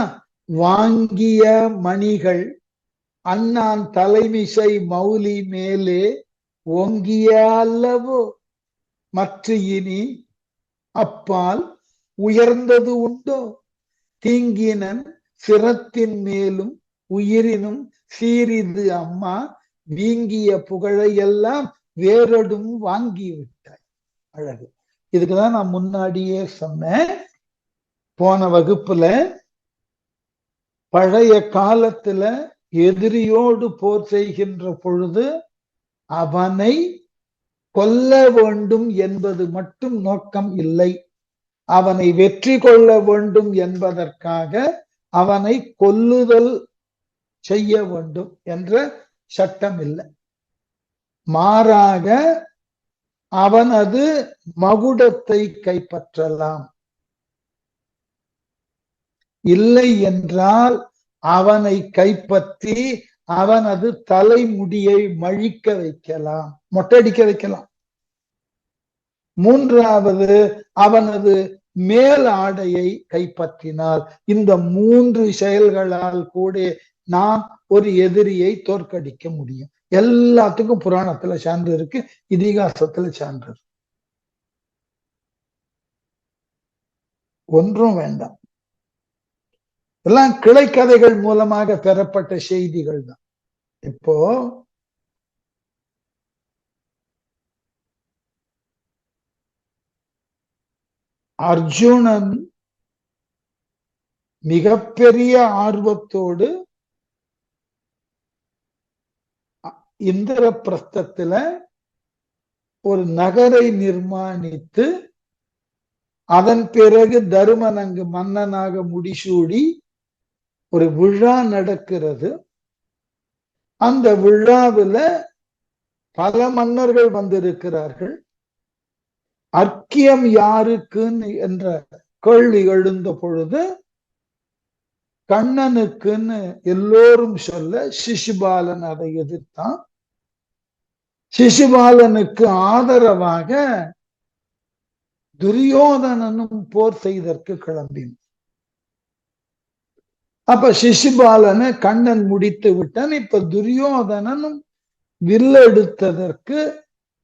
Speaker 1: வாங்கிய மணிகள் அண்ணான் தலைமிசை மௌலி மேலே ஓங்கிய அல்லவோ, மற்ற இனி அப்பால் உயர்ந்தது உண்டோ, தீங்கினன் சிரத்தின் மேலும் உயிரினும் சீரிது அம்மா, வீங்கிய புகழை எல்லாம் வேறொடும் வாங்கி விட்டாய். அழகு. இதுக்குதான் நான் முன்னாடியே சொன்னேன், போன வகுப்புல, பழைய காலத்துல எதிரியோடு போர் செய்கின்ற பொழுது அவனை கொல்ல வேண்டும் என்பது மட்டும் நோக்கம் இல்லை, அவனை வெற்றி கொள்ள வேண்டும் என்பதற்காக அவனை கொல்லுதல் செய்ய வேண்டும் என்ற சட்டம் இல்லை. மாறாக அவனது மகுடத்தை கைப்பற்றலாம். இல்லை என்றால் அவனை கைப்பற்றி அவனது தலைமுடியை மழிக்க வைக்கலாம், மொட்டையடிக்க வைக்கலாம். மூன்றாவது, அவனது மேல் ஆடையை கைப்பற்றினால். இந்த 3 செயல்களால் கூட நாம் ஒரு எதிரியை தோற்கடிக்க முடியும். எல்லாத்துக்கும் புராணத்துல சான்று இருக்கு, இதிகாசத்துல சான்று இருக்கு. ஒன்றும் வேண்டாம், எல்லாம் கிளைக்கதைகள் மூலமாக பெறப்பட்ட செய்திகள் தான். இப்போ அர்ஜுனன் மிகப்பெரிய ஆர்வத்தோடு இந்திரபிரஸ்தத்துல ஒரு நகரை நிர்மாணித்து அதன் பிறகு தருமன் அங்கு மன்னனாக முடிசூடி ஒரு விழா நடக்கிறது. அந்த விழாவில் பல மன்னர்கள் வந்திருக்கிறார்கள். அர்க்கியம் யாருக்குன்னு என்ற கேள்வி எழுந்த பொழுது கண்ணனுக்குன்னு எல்லோரும் சொல்ல சிசுபாலன் அதை எதிர்த்தான். சிசுபாலனுக்கு ஆதரவாக துரியோதனனும் போர் செய்தற்கு கிளம்பினான். அப்ப சிசுபாலனை கண்ணன் முடித்து விட்டான். இப்ப துரியோதனனும் வில்லெடுத்ததற்கு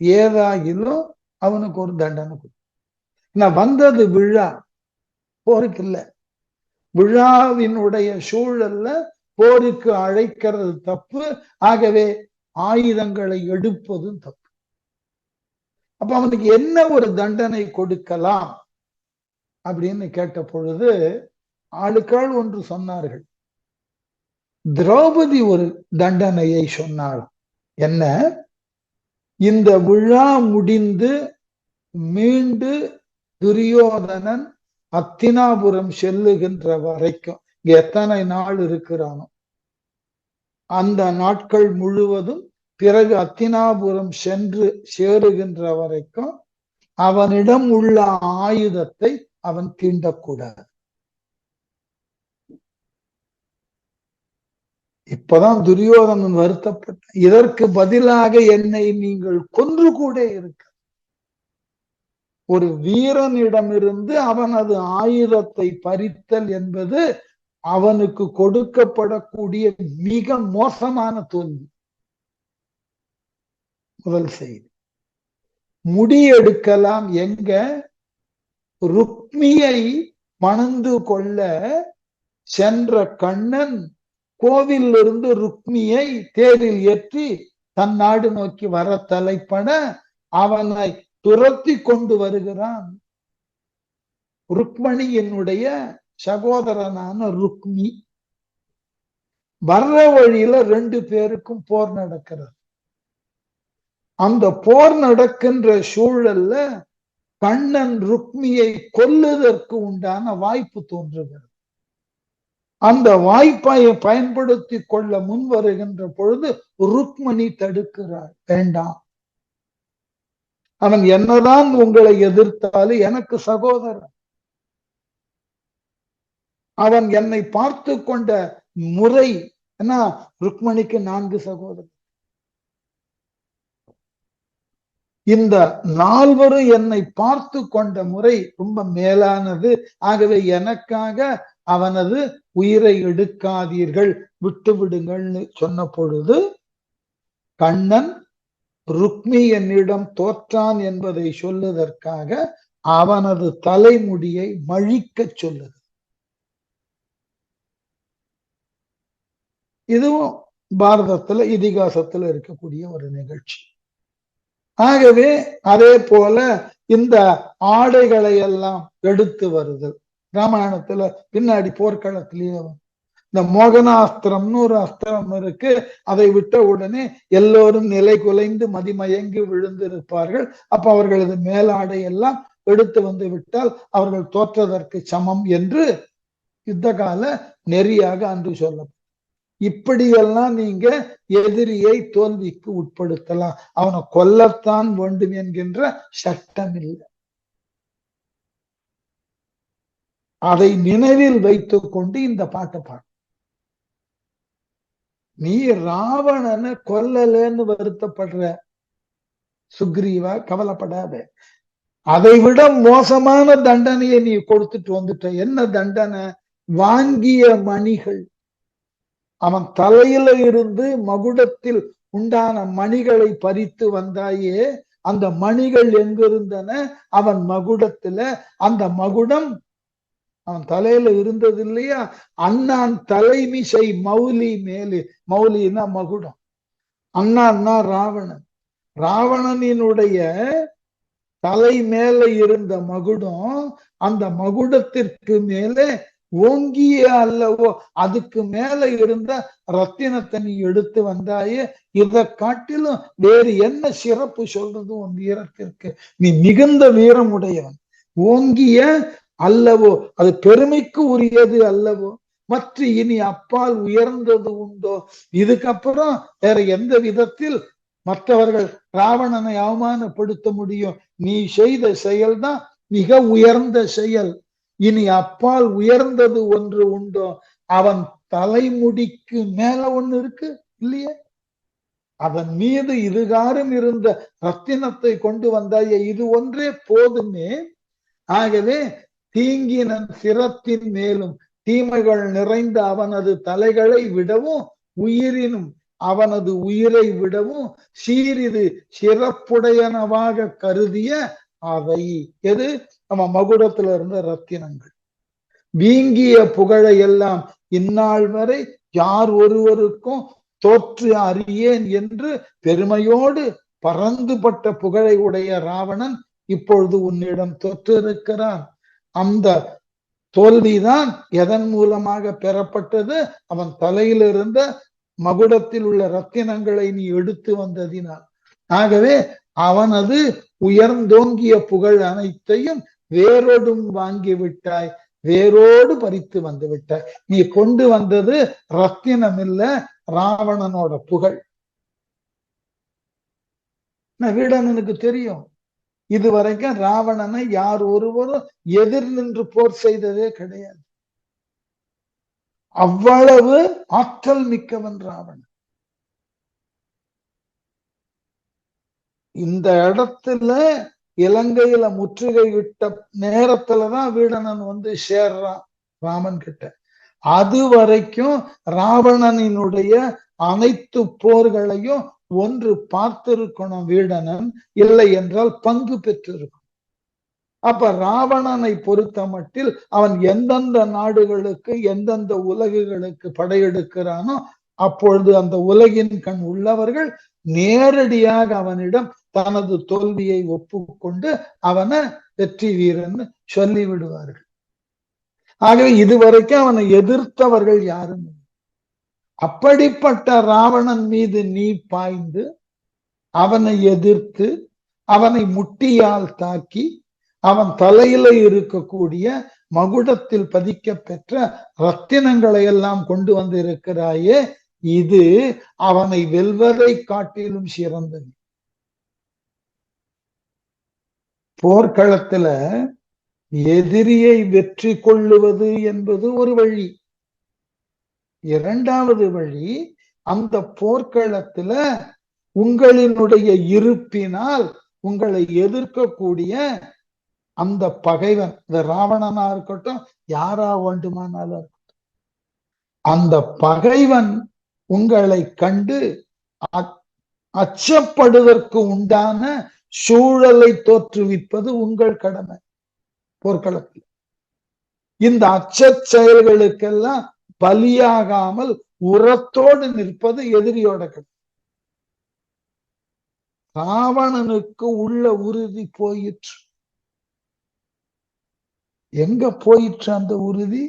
Speaker 1: ஏதாகிலும் அவனுக்கு ஒரு தண்டனை கொடு. நான் வந்தது விழா, போருக்கு இல்ல. விழாவினுடைய சூழல்ல போருக்கு அழைக்கிறது தப்பு. ஆகவே ஆயுதங்களை எடுப்பதும் தப்பு. அப்ப அவனுக்கு என்ன ஒரு தண்டனை கொடுக்கலாம் அப்படின்னு கேட்ட பொழுது ஆளுக்காள் ஒன்று சொன்னார்கள். திரௌபதி ஒரு தண்டனையை சொன்னாள். என்ன? இந்த விழா முடிந்து மீண்டு துரியோதனன் அத்தினாபுரம் செல்லுகின்ற வரைக்கும், எத்தனை நாள் இருக்கிறானோ அந்த நாட்கள் முழுவதும், பிறகு அத்தினாபுரம் சென்று சேருகின்ற வரைக்கும் அவனிடம் உள்ள ஆயுதத்தை அவன் தீண்டக்கூடாது. இப்பதான் துரியோதனன் வருத்தப்பட்ட, இதற்கு பதிலாக என்னை நீங்கள் கொன்று கூட இருக்க. ஒரு வீரனிடமிருந்து அவனது ஆயுதத்தை பறித்தல் என்பது அவனுக்கு கொடுக்கப்படக்கூடிய மிக மோசமான தோல்வி. முதல் செய்தி. முடியெடுக்கலாம் எங்க? ருக்மியை மணந்து கொள்ள சென்ற கண்ணன் கோவிலிருந்து ருக்மியை தேரில் ஏற்றி தன் நாடு நோக்கி வர தலைப்பட அவனை துரத்தி கொண்டு வருகிறான். ருக்மணியினுடைய சகோதரனான ருக்மி. வர்ற வழியில 2 பேருக்கும் போர் நடக்கிறது. அந்த போர் நடக்கின்ற சூழல்ல கண்ணன் ருக்மியை கொல்லுவதற்கு உண்டான வாய்ப்பு தோன்றுகிறது. அந்த வாய்ப்பை பயன்படுத்தி கொள்ள முன் வருகின்ற பொழுது ருக்மணி தடுக்கிறாள். வேண்டாம், அவன் என்னதான் உங்களை எதிர்த்தாலும் எனக்கு சகோதரன். அவன் என்னை பார்த்து கொண்ட முறை என்ன? ருக்மணிக்கு 4 சகோதரர். இந்த 4 என்னை பார்த்து கொண்ட முறை ரொம்ப மேலானது. ஆகவே எனக்காக அவனது உயிரை எடுக்காதீர்கள், விட்டு விடுங்கள்னு சொன்ன பொழுது கண்ணன் ருக்மி என்னிடம் தோற்றான் என்பதை சொல்லுவதற்காக அவனது தலைமுடியை மழிக்க சொல்லுது. இதுவும் பாரதத்துல இதிகாசத்துல இருக்கக்கூடிய ஒரு நிகழ்ச்சி. ஆகவே அதே போல இந்த ஆடைகளை எல்லாம் எடுத்து வருதல் ராமாயணத்துல பின்னாடி போர்க்களத்திலேயே இந்த மோகனாஸ்திரம்னு ஒரு அஸ்திரம் இருக்கு. அதை விட்ட உடனே எல்லோரும் நிலை குலைந்து மதிமயங்கி விழுந்திருப்பார்கள். அப்ப அவர்களது மேலாடை எல்லாம் எடுத்து வந்து விட்டால் அவர்கள் தோற்றதற்கு சமம் என்று யுத்த கால நெறியாக அன்று சொல்லப்படும். இப்படியெல்லாம் நீங்க எதிரியை தோல்விக்கு உட்படுத்தலாம். அவனை கொல்லத்தான் வேண்டும் என்கின்ற சட்டம் இல்லை. அதை நினைவில் வைத்துக் கொண்டு இந்த பாட்டை பாடு. நீ ராவணனை கொல்லலன்னு வருத்தப்படுற சுக்ரீவா, கவலைப்படாத. அதை விட மோசமான தண்டனையை நீ கொடுத்துட்டு வந்துட்ட. என்ன தண்டனை? வாங்கிய மணிகள், அவன் தலையில இருந்து மகுடத்தில் உண்டான மணிகளை பறித்து வந்தாயே, அந்த மணிகள் எங்கிருந்தன? அவன் மகுடத்துல. அந்த மகுடம் அவன் தலையில இருந்தது இல்லையா? அண்ணான் தலைமிசை மௌலி மேலே. மௌலின்னா மகுடம். அண்ணான்னா ராவணன். ராவணனினுடைய தலை மேல இருந்த மகுடம், அந்த மகுடத்திற்கு மேலே ஓங்கிய அல்லவோ அதுக்கு மேல இருந்த ரத்தினத்தை நீ எடுத்து வந்தாயே. இதை காட்டிலும் வேறு என்ன சிறப்பு சொல்றது உன் வீரத்திற்கு? நீ மிகுந்த வீரம் உடையவன். ஓங்கிய அல்லவோ, அது பெருமைக்கு உரியது அல்லவோ. மற்ற இனி அப்பால் உயர்ந்தது உண்டோ? இதுக்கப்புறம் வேற எந்த விதத்தில் மற்றவர்கள் ராவணனை அவமானப்படுத்த முடியும்? நீ செய்த செயல்தான் மிக உயர்ந்த செயல். இனி அப்பால் உயர்ந்தது ஒன்று உண்டோ? அவன் தலைமுடிக்கு மேல ஒண்ணு இருக்கு இல்லையே, அதன் மீது இதுகாரும் இருந்த ரத்தினத்தை கொண்டு வந்தாயே, இது ஒன்றே போதுமே. ஆகவே தீங்கினன் சிரத்தின் மேலும் தீமைகள் நிறைந்த அவனது தலைகளை விடவும் உயிரினும் அவனது உயிரை விடவும் சீரிது சிறப்புடையனவாக கருதிய அவை. எது? அவன் மகுடத்துல இருந்த ரத்தினங்கள். வீங்கிய புகழை எல்லாம் இந்நாள் வரை யார் ஒருவருக்கும் தோற்று அறியேன் என்று பெருமையோடு பறந்துபட்ட புகழை உடைய ராவணன் இப்பொழுது உன்னிடம் தொற்று இருக்கிறான். அந்த தோல்விதான் எதன் மூலமாக பெறப்பட்டது? அவன் தலையில் இருந்த மகுடத்தில் உள்ள ரத்தினங்களை நீ எடுத்து வந்ததினால். ஆகவே அவனது உயர்ந்தோங்கிய புகழ் அனைத்தையும் வேரோடும் வாங்கி விட்டாய், வேரோடு பறித்து வந்து விட்டாய். நீ கொண்டு வந்தது ரத்தினம் இல்ல, ராவணனோட புகழ். வீடனனுக்கு தெரியும், இதுவரைக்கும் ராவணனை யார் ஒருவரும் எதிர் நின்று போர் செய்ததே கிடையாது. அவ்வளவு ஆற்றல் மிக்கவன் ராவணன். இந்த இடத்துல இலங்கையில முற்றுகை விட்ட நேரத்துலதான் வீடனன் வந்து சேர்றான் ராமன் கிட்ட. அது வரைக்கும் ராவணனினுடைய அனைத்து போர்களையும் ஒன்று பார்த்திருக்கணும் வீடனன், இல்லை என்றால் பங்கு பெற்றிருக்கணும். அப்ப ராவணனை பொறுத்த மட்டில் அவன் எந்தெந்த நாடுகளுக்கு எந்தெந்த உலகுகளுக்கு படையெடுக்கிறானோ அப்பொழுது அந்த உலகின் கண் உள்ளவர்கள் நேரடியாக அவனிடம் தனது தோல்வியை ஒப்புக்கொண்டு அவனை வெற்றி வீரன் சொல்லி விடுவார்கள். ஆகவே இதுவரைக்கும் அவனை எதிர்த்தவர்கள் யாரும். அப்படிப்பட்ட ராவணன் மீது நீ பாய்ந்து அவனை எதிர்த்து அவனை முட்டியால் தாக்கி அவன் தலையில இருக்கக்கூடிய மகுடத்தில் பதிக்க பெற்ற ரத்தினங்களை எல்லாம் கொண்டு வந்து இருக்கிறாயே, இது அவனை வெல்வதை காட்டிலும் சிறந்தது. போர்க்களத்துல எதிரியை வெற்றி கொள்ளுவது என்பது ஒரு வழி. இரண்டாவது வழி, அந்த போர்க்களத்துல உங்களினுடைய இருப்பினால் உங்களை எதிர்க்கக்கூடிய அந்த பகைவன், இந்த ராவணனா இருக்கட்டும் யாரா வேண்டுமானாலும் இருக்கட்டும், அந்த பகைவன் உங்களை கண்டு அச்சப்படுவதற்கு உண்டான சூழலை தோற்றுவிப்பது உங்கள் கடமை போர்க்களத்தில். இந்த அச்ச செயல்களுக்கெல்லாம் பலியாகாமல் உரத்தோடு நிற்பது எதிரியோட கடமை. ராவணனுக்கு உள்ள உறுதி போயிற்று. எங்க போயிற்று அந்த உறுதி?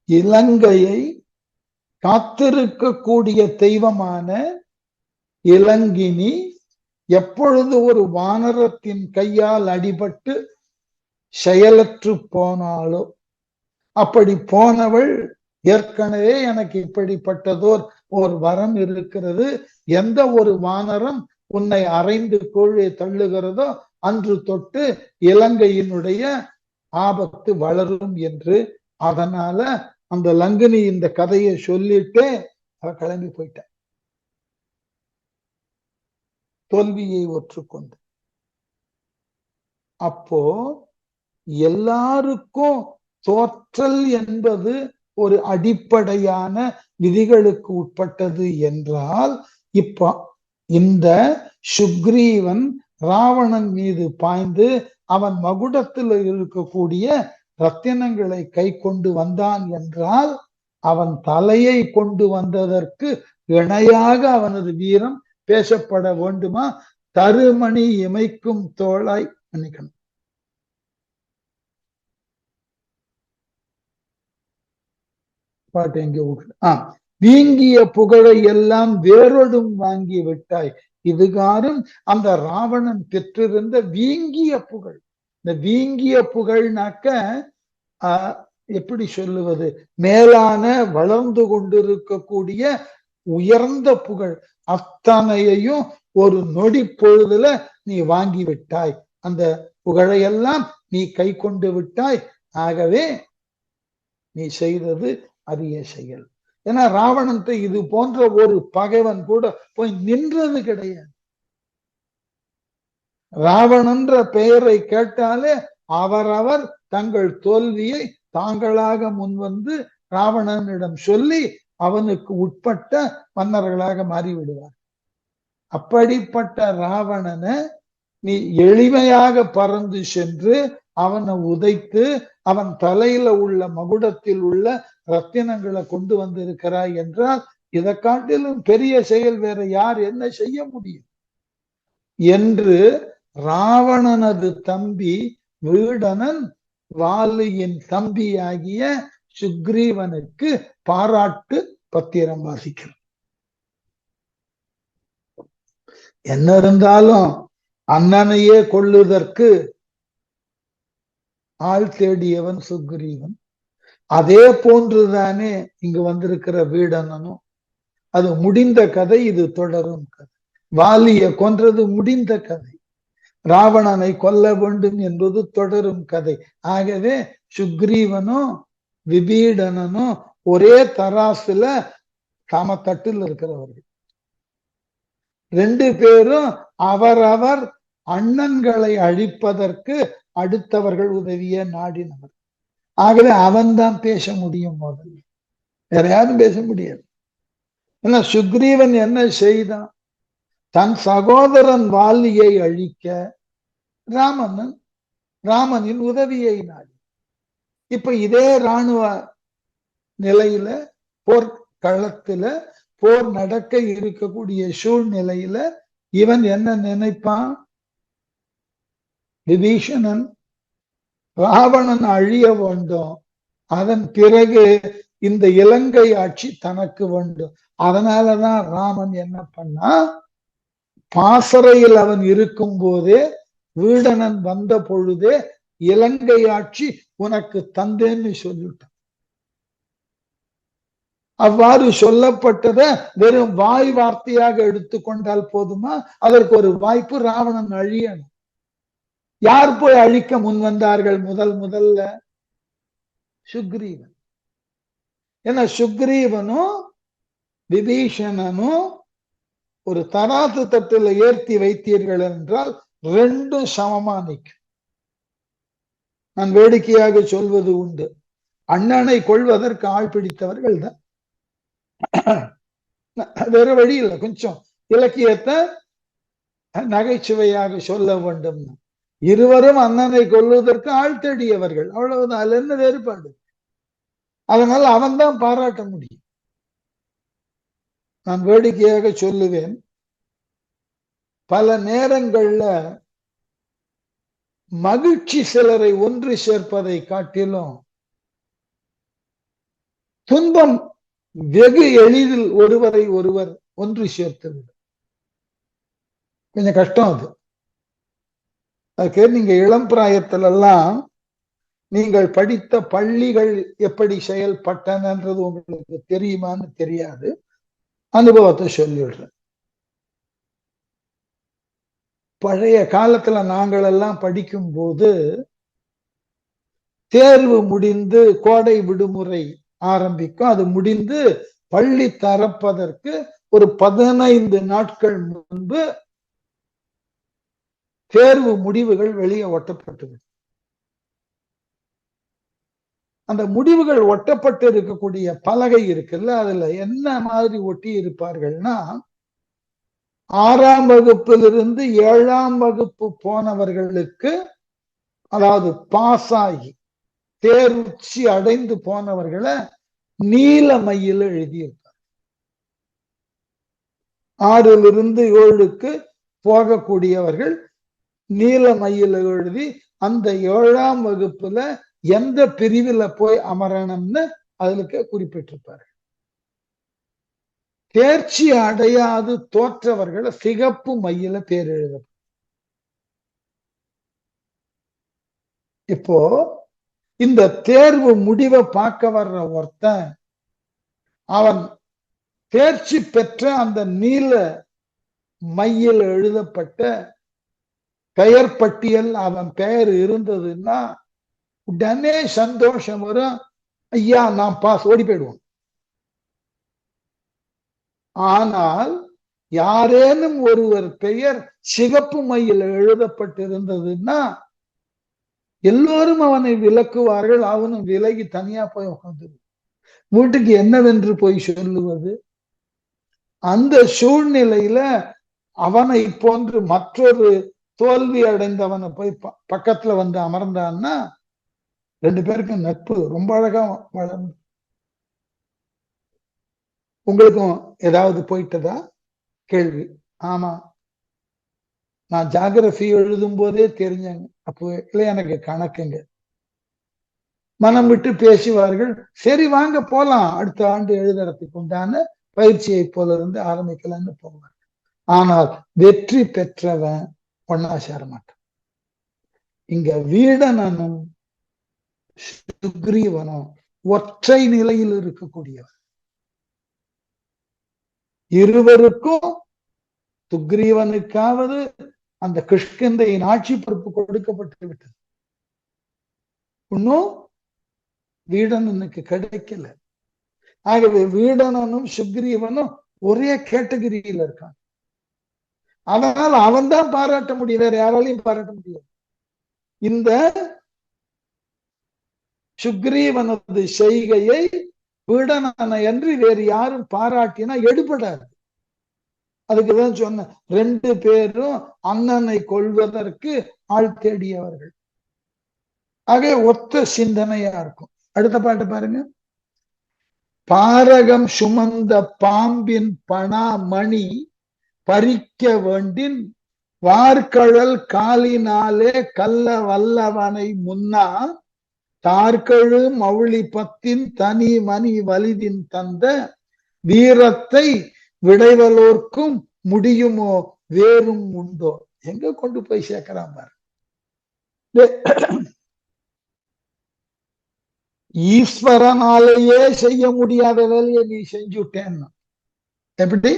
Speaker 1: இலங்கையை காத்திருக்கக்கூடிய தெய்வமான இலங்கினி எப்பொழுது ஒரு வானரத்தின் கையால் அடிபட்டு செயலற்று போனாலோ, அப்படி போனவள் ஏற்கனவே எனக்கு இப்படிப்பட்டதோர் ஒரு வரம் இருக்கிறது, எந்த ஒரு வானரம் உன்னை அரைந்து கோழை தள்ளுகிறதோ அன்று தொட்டு இலங்கையினுடைய ஆபத்து வளரும் என்று. அதனால அந்த லங்கினி இந்த கதையை சொல்லிட்டு அவ கிளம்பி போயிட்ட, தோல்வியை ஒற்றுக்கொண்டு. அப்போ எல்லாருக்கும் தோற்றல் என்பது ஒரு அடிப்படையான விதிகளுக்கு உட்பட்டது என்றால், இப்ப இந்த சுக்ரீவன் ராவணன் மீது பாய்ந்து அவன் மகுடத்தில் இருக்கக்கூடிய ரத்தினங்களை கை கொண்டு வந்தான் என்றால், அவன் தலையை கொண்டு வந்ததற்கு இணையாக அவனது வீரம் பேசப்பட வேண்டுமா? தருமணி இமைக்கும் தோளாய் மன்னிக்கணும், பாட்டு எங்க வீங்கிய புகழை எல்லாம் வேரோடும் வாங்கி விட்டாய். இதுகாரும் அந்த ராவணன் பெற்றிருந்த வீங்கிய புகழ். இந்த வீங்கிய புகழ்னாக்க எப்படி சொல்லுவது, மேலான வளர்ந்து கொண்டிருக்கக்கூடிய உயர்ந்த புகழ் அத்தனையையும் ஒரு நொடி பொழுதுல நீ வாங்கி விட்டாய். அந்த புகழையெல்லாம் நீ கை கொண்டு விட்டாய். ஆகவே நீ செய்தது அரிய செயல். ஏன்னா ராவணன்ட்ட இது போன்ற ஒரு பகைவன் கூட போய் நின்றது கிடையாது. ராவணன்ற பெயரை கேட்டாலே அவரவர் தங்கள் தோல்வியை தாங்களாக முன்வந்து ராவணனிடம் சொல்லி அவனுக்கு உட்பட்ட மன்னர்களாக மாறிவிடுவார். அப்படிப்பட்ட ராவணனை நீ எளிமையாக பறந்து சென்று அவனை உதைத்து அவன் தலையில உள்ள மகுடத்தில் உள்ள ரத்தினங்களை கொண்டு வந்திருக்கிறாய் என்றால், இதை காட்டிலும் பெரிய செயல் வேற யார் என்ன செய்ய முடியும் என்று ராவணனது தம்பி வீடனன் வாலியின் தம்பியாகிய சுக்ரீவனுக்கு பாராட்டு பத்திரம் வாசிக்கிறான். என்ன இருந்தாலும் அண்ணனையே கொள்ளுதற்கு ஆள் தேடியவன் சுக்ரீவன். அதே போன்றுதானே இங்கு வந்திருக்கிற வீடனனும். அது முடிந்த கதை, இது தொடரும் கதை. வாலிய கொன்றது முடிந்த கதை, ராவணனை கொல்ல வேண்டும் என்பது தொடரும் கதை. ஆகவே சுக்ரீவனும் விபீடனனும் ஒரே தராசுல தட்டில் இருக்கிறவர்கள். ரெண்டு பேரும் அவரவர் அண்ணன்களை அழிப்பதற்கு அடுத்தவர்கள் உதவிய நாடினவர். ஆகவே அவன்தான் பேச முடியும், முதல்ல வேற யாரும் பேச முடியாது. ஏன்னா சுக்ரீவன் என்ன செய்தான்? தன் சகோதரன் வாலியை அழிக்க ராமனின் உதவியை நாடி. இப்ப இதே இராணுவ நிலையில, போர்க்களத்துல போர் நடக்க இருக்கக்கூடிய சூழ்நிலையில இவன் என்ன நினைப்பான்? விபீஷணன் ராவணன் அழிய வேண்டும், அதன் பிறகு இந்த இலங்கை ஆட்சி தனக்கு வேண்டும். அதனாலதான் ராமன் என்ன பண்ணா, பாசறையில் அவன் இருக்கும் போதே வீடனன் வந்த பொழுதே இலங்கை ஆட்சி உனக்கு தந்தேன்னு சொல்லிட்டான். அவ்வாறு சொல்லப்பட்டத வெறும் வாய் வார்த்தையாக எடுத்துக்கொண்டால் போதுமா? அதற்கு ஒரு வாய்ப்பு, ராவணன் அழியணும். யார் போய் அழிக்க முன் வந்தார்கள்? முதல்ல சுக்ரீவன். ஏன்னா சுக்ரீவனும் விபீஷணனும் ஒரு தராசு தட்டுல ஏற்றி வைத்தீர்கள் என்றால் ரெண்டும் சமமா நிற்கும். நான் வேடிக்கையாக சொல்வது உண்டு, அண்ணனை கொள்வதற்கு ஆள் பிடித்தவர்கள் தான், வேற வழி இல்லை. கொஞ்சம் இலக்கியத்தை நகைச்சுவையாக சொல்ல வேண்டும். இருவரும் அண்ணனை கொள்வதற்கு ஆள் தேடியவர்கள், அவ்வளவுதான். அதுல என்ன வேறுபாடு? அதனால அவன் தான் பாராட்ட முடியும். நான் வேடிக்கையாக சொல்லுவேன், பல நேரங்கள்ல மகிழ்ச்சி சிலரை ஒன்று சேர்ப்பதை காட்டிலும் துன்பம் வெகு எளிதில் ஒருவரை ஒருவர் ஒன்று சேர்த்து விடும். கொஞ்சம் கஷ்டம் அது. அதுக்கு நீங்க இளம் பிராயத்திலெல்லாம் நீங்கள் படித்த பள்ளிகள் எப்படி செயல்பட்டனன்றது உங்களுக்கு தெரியுமான்னு தெரியாது, அனுபவத்தை சொல்லிடுறேன். பழைய காலத்துல நாங்கள் எல்லாம் படிக்கும் போது தேர்வு முடிந்து கோடை விடுமுறை ஆரம்பிக்கும். அது முடிந்து பள்ளி திறப்பதற்கு ஒரு 15 நாட்கள் முன்பு தேர்வு முடிவுகள் வெளியே ஒட்டப்பட்டது. அந்த முடிவுகள் ஒட்டப்பட்டு இருக்கக்கூடிய பலகை இருக்குல்ல, அதுல என்ன மாதிரி ஒட்டி இருப்பார்கள்னா, 6ஆம் வகுப்பிலிருந்து 7ஆம் வகுப்பு போனவர்களுக்கு, அதாவது பாஸ் ஆகி தேர்ச்சி அடைந்து போனவர்களை நீல மையில எழுதியிருப்பார். 6லிருந்து 7க்கு போகக்கூடியவர்கள் நீல மையில எழுதி அந்த 7ஆம் வகுப்புல எந்த பிரிவுல போய் அமரணும்னு அதுக்கு குறிப்பிட்டிருப்பாரு. தேர்ச்சி அடையாது தோற்றவர்களை சிகப்பு மையில பேர் எழுத. இப்போ இந்த தேர்வு முடிவை பார்க்க வர்ற ஒருத்தன் அவன் தேர்ச்சி பெற்ற அந்த நீல மையில் எழுதப்பட்ட பெயர் பட்டியல் அவன் பெயர் இருந்ததுன்னா உடனே சந்தோஷம் வரும். ஐயா நான் பாஸ், ஓடி போயிடுவோம். ஆனால் யாரேனும் ஒருவர் பெயர் சிகப்பு மையில் எழுதப்பட்டிருந்ததுன்னா எல்லோரும் அவனை விலக்குவார்கள். அவனும் விலகி தனியா போய் உட்கார்ந்து வீட்டுக்கு என்னவென்று போய் சொல்லுவது? அந்த சூழ்நிலையில அவனை போன்று மற்றொரு தோல்வி அடைந்தவனை போய் பக்கத்துல வந்து அமர்ந்தான்னா 2 பேருக்கும் நட்பு ரொம்ப அழகா வளர்ந்து. உங்களுக்கும் ஏதாவது போயிட்டதா கேள்வி? ஆமா, நான் ஜியோகிராஃபி எழுதும் போதே தெரிஞ்சாங்க. அப்போ இல்லை எனக்கு கணக்குங்க. மனம் விட்டு பேசுவார்கள். சரி வாங்க போலாம், அடுத்த ஆண்டு எழுதுறதுக்கு உண்டான பயிற்சியை போல இருந்து ஆரம்பிக்கலாம்னு போவார். ஆனால் வெற்றி பெற்றவன் ஒன்னா சேர மாட்டான். இங்க வீடனும் சுக்ரீவனும் ஒற்றை நிலையில் இருக்கக்கூடியவர். இருவருக்கும் சுக்ரீவனுக்காவது அந்த கிஷ்கிந்தையின் ஆட்சி பொறுப்பு கொடுக்கப்பட்டு விட்டது. இன்னும் வீடனனுக்கு கிடைக்கல. ஆகவே வீடனனும் சுக்ரீவனும் ஒரே கேட்டகரியில் இருக்கான். அதனால அவன் தான் பாராட்ட முடியும், வேற யாராலையும் பாராட்ட முடியாது. இந்த சுக்ரீவனது செய்கையை வீடனனை அன்றி வேறு யாரும் பாராட்டினா எடுபடாது. அதுக்குதான் சொன்ன 2 பேரும் அண்ணனை கொள்வதற்கு ஆள் தேடியவர்கள். ஆக ஒத்த சிந்தனையா இருக்கும். அடுத்த பாட்டு பாருங்க. பாரகம் சுமந்த பாம்பின் பணாமணி பறிக்க வேண்டின் வார்கழல் காலினாலே கல்ல வல்லவனை முன்னா தார்கழு மவுளி பத்தின் தனி மணி வலிதின் தந்த வீரத்தை விடைவலோர்க்கும் முடியுமோ வேறும் உண்டோ? எங்க கொண்டு போய் சேர்க்கிறான் பாரு. ஈஸ்வரனாலேயே செய்ய முடியாத வேலையை நீ செஞ்சுட்டேன்னா எப்படி?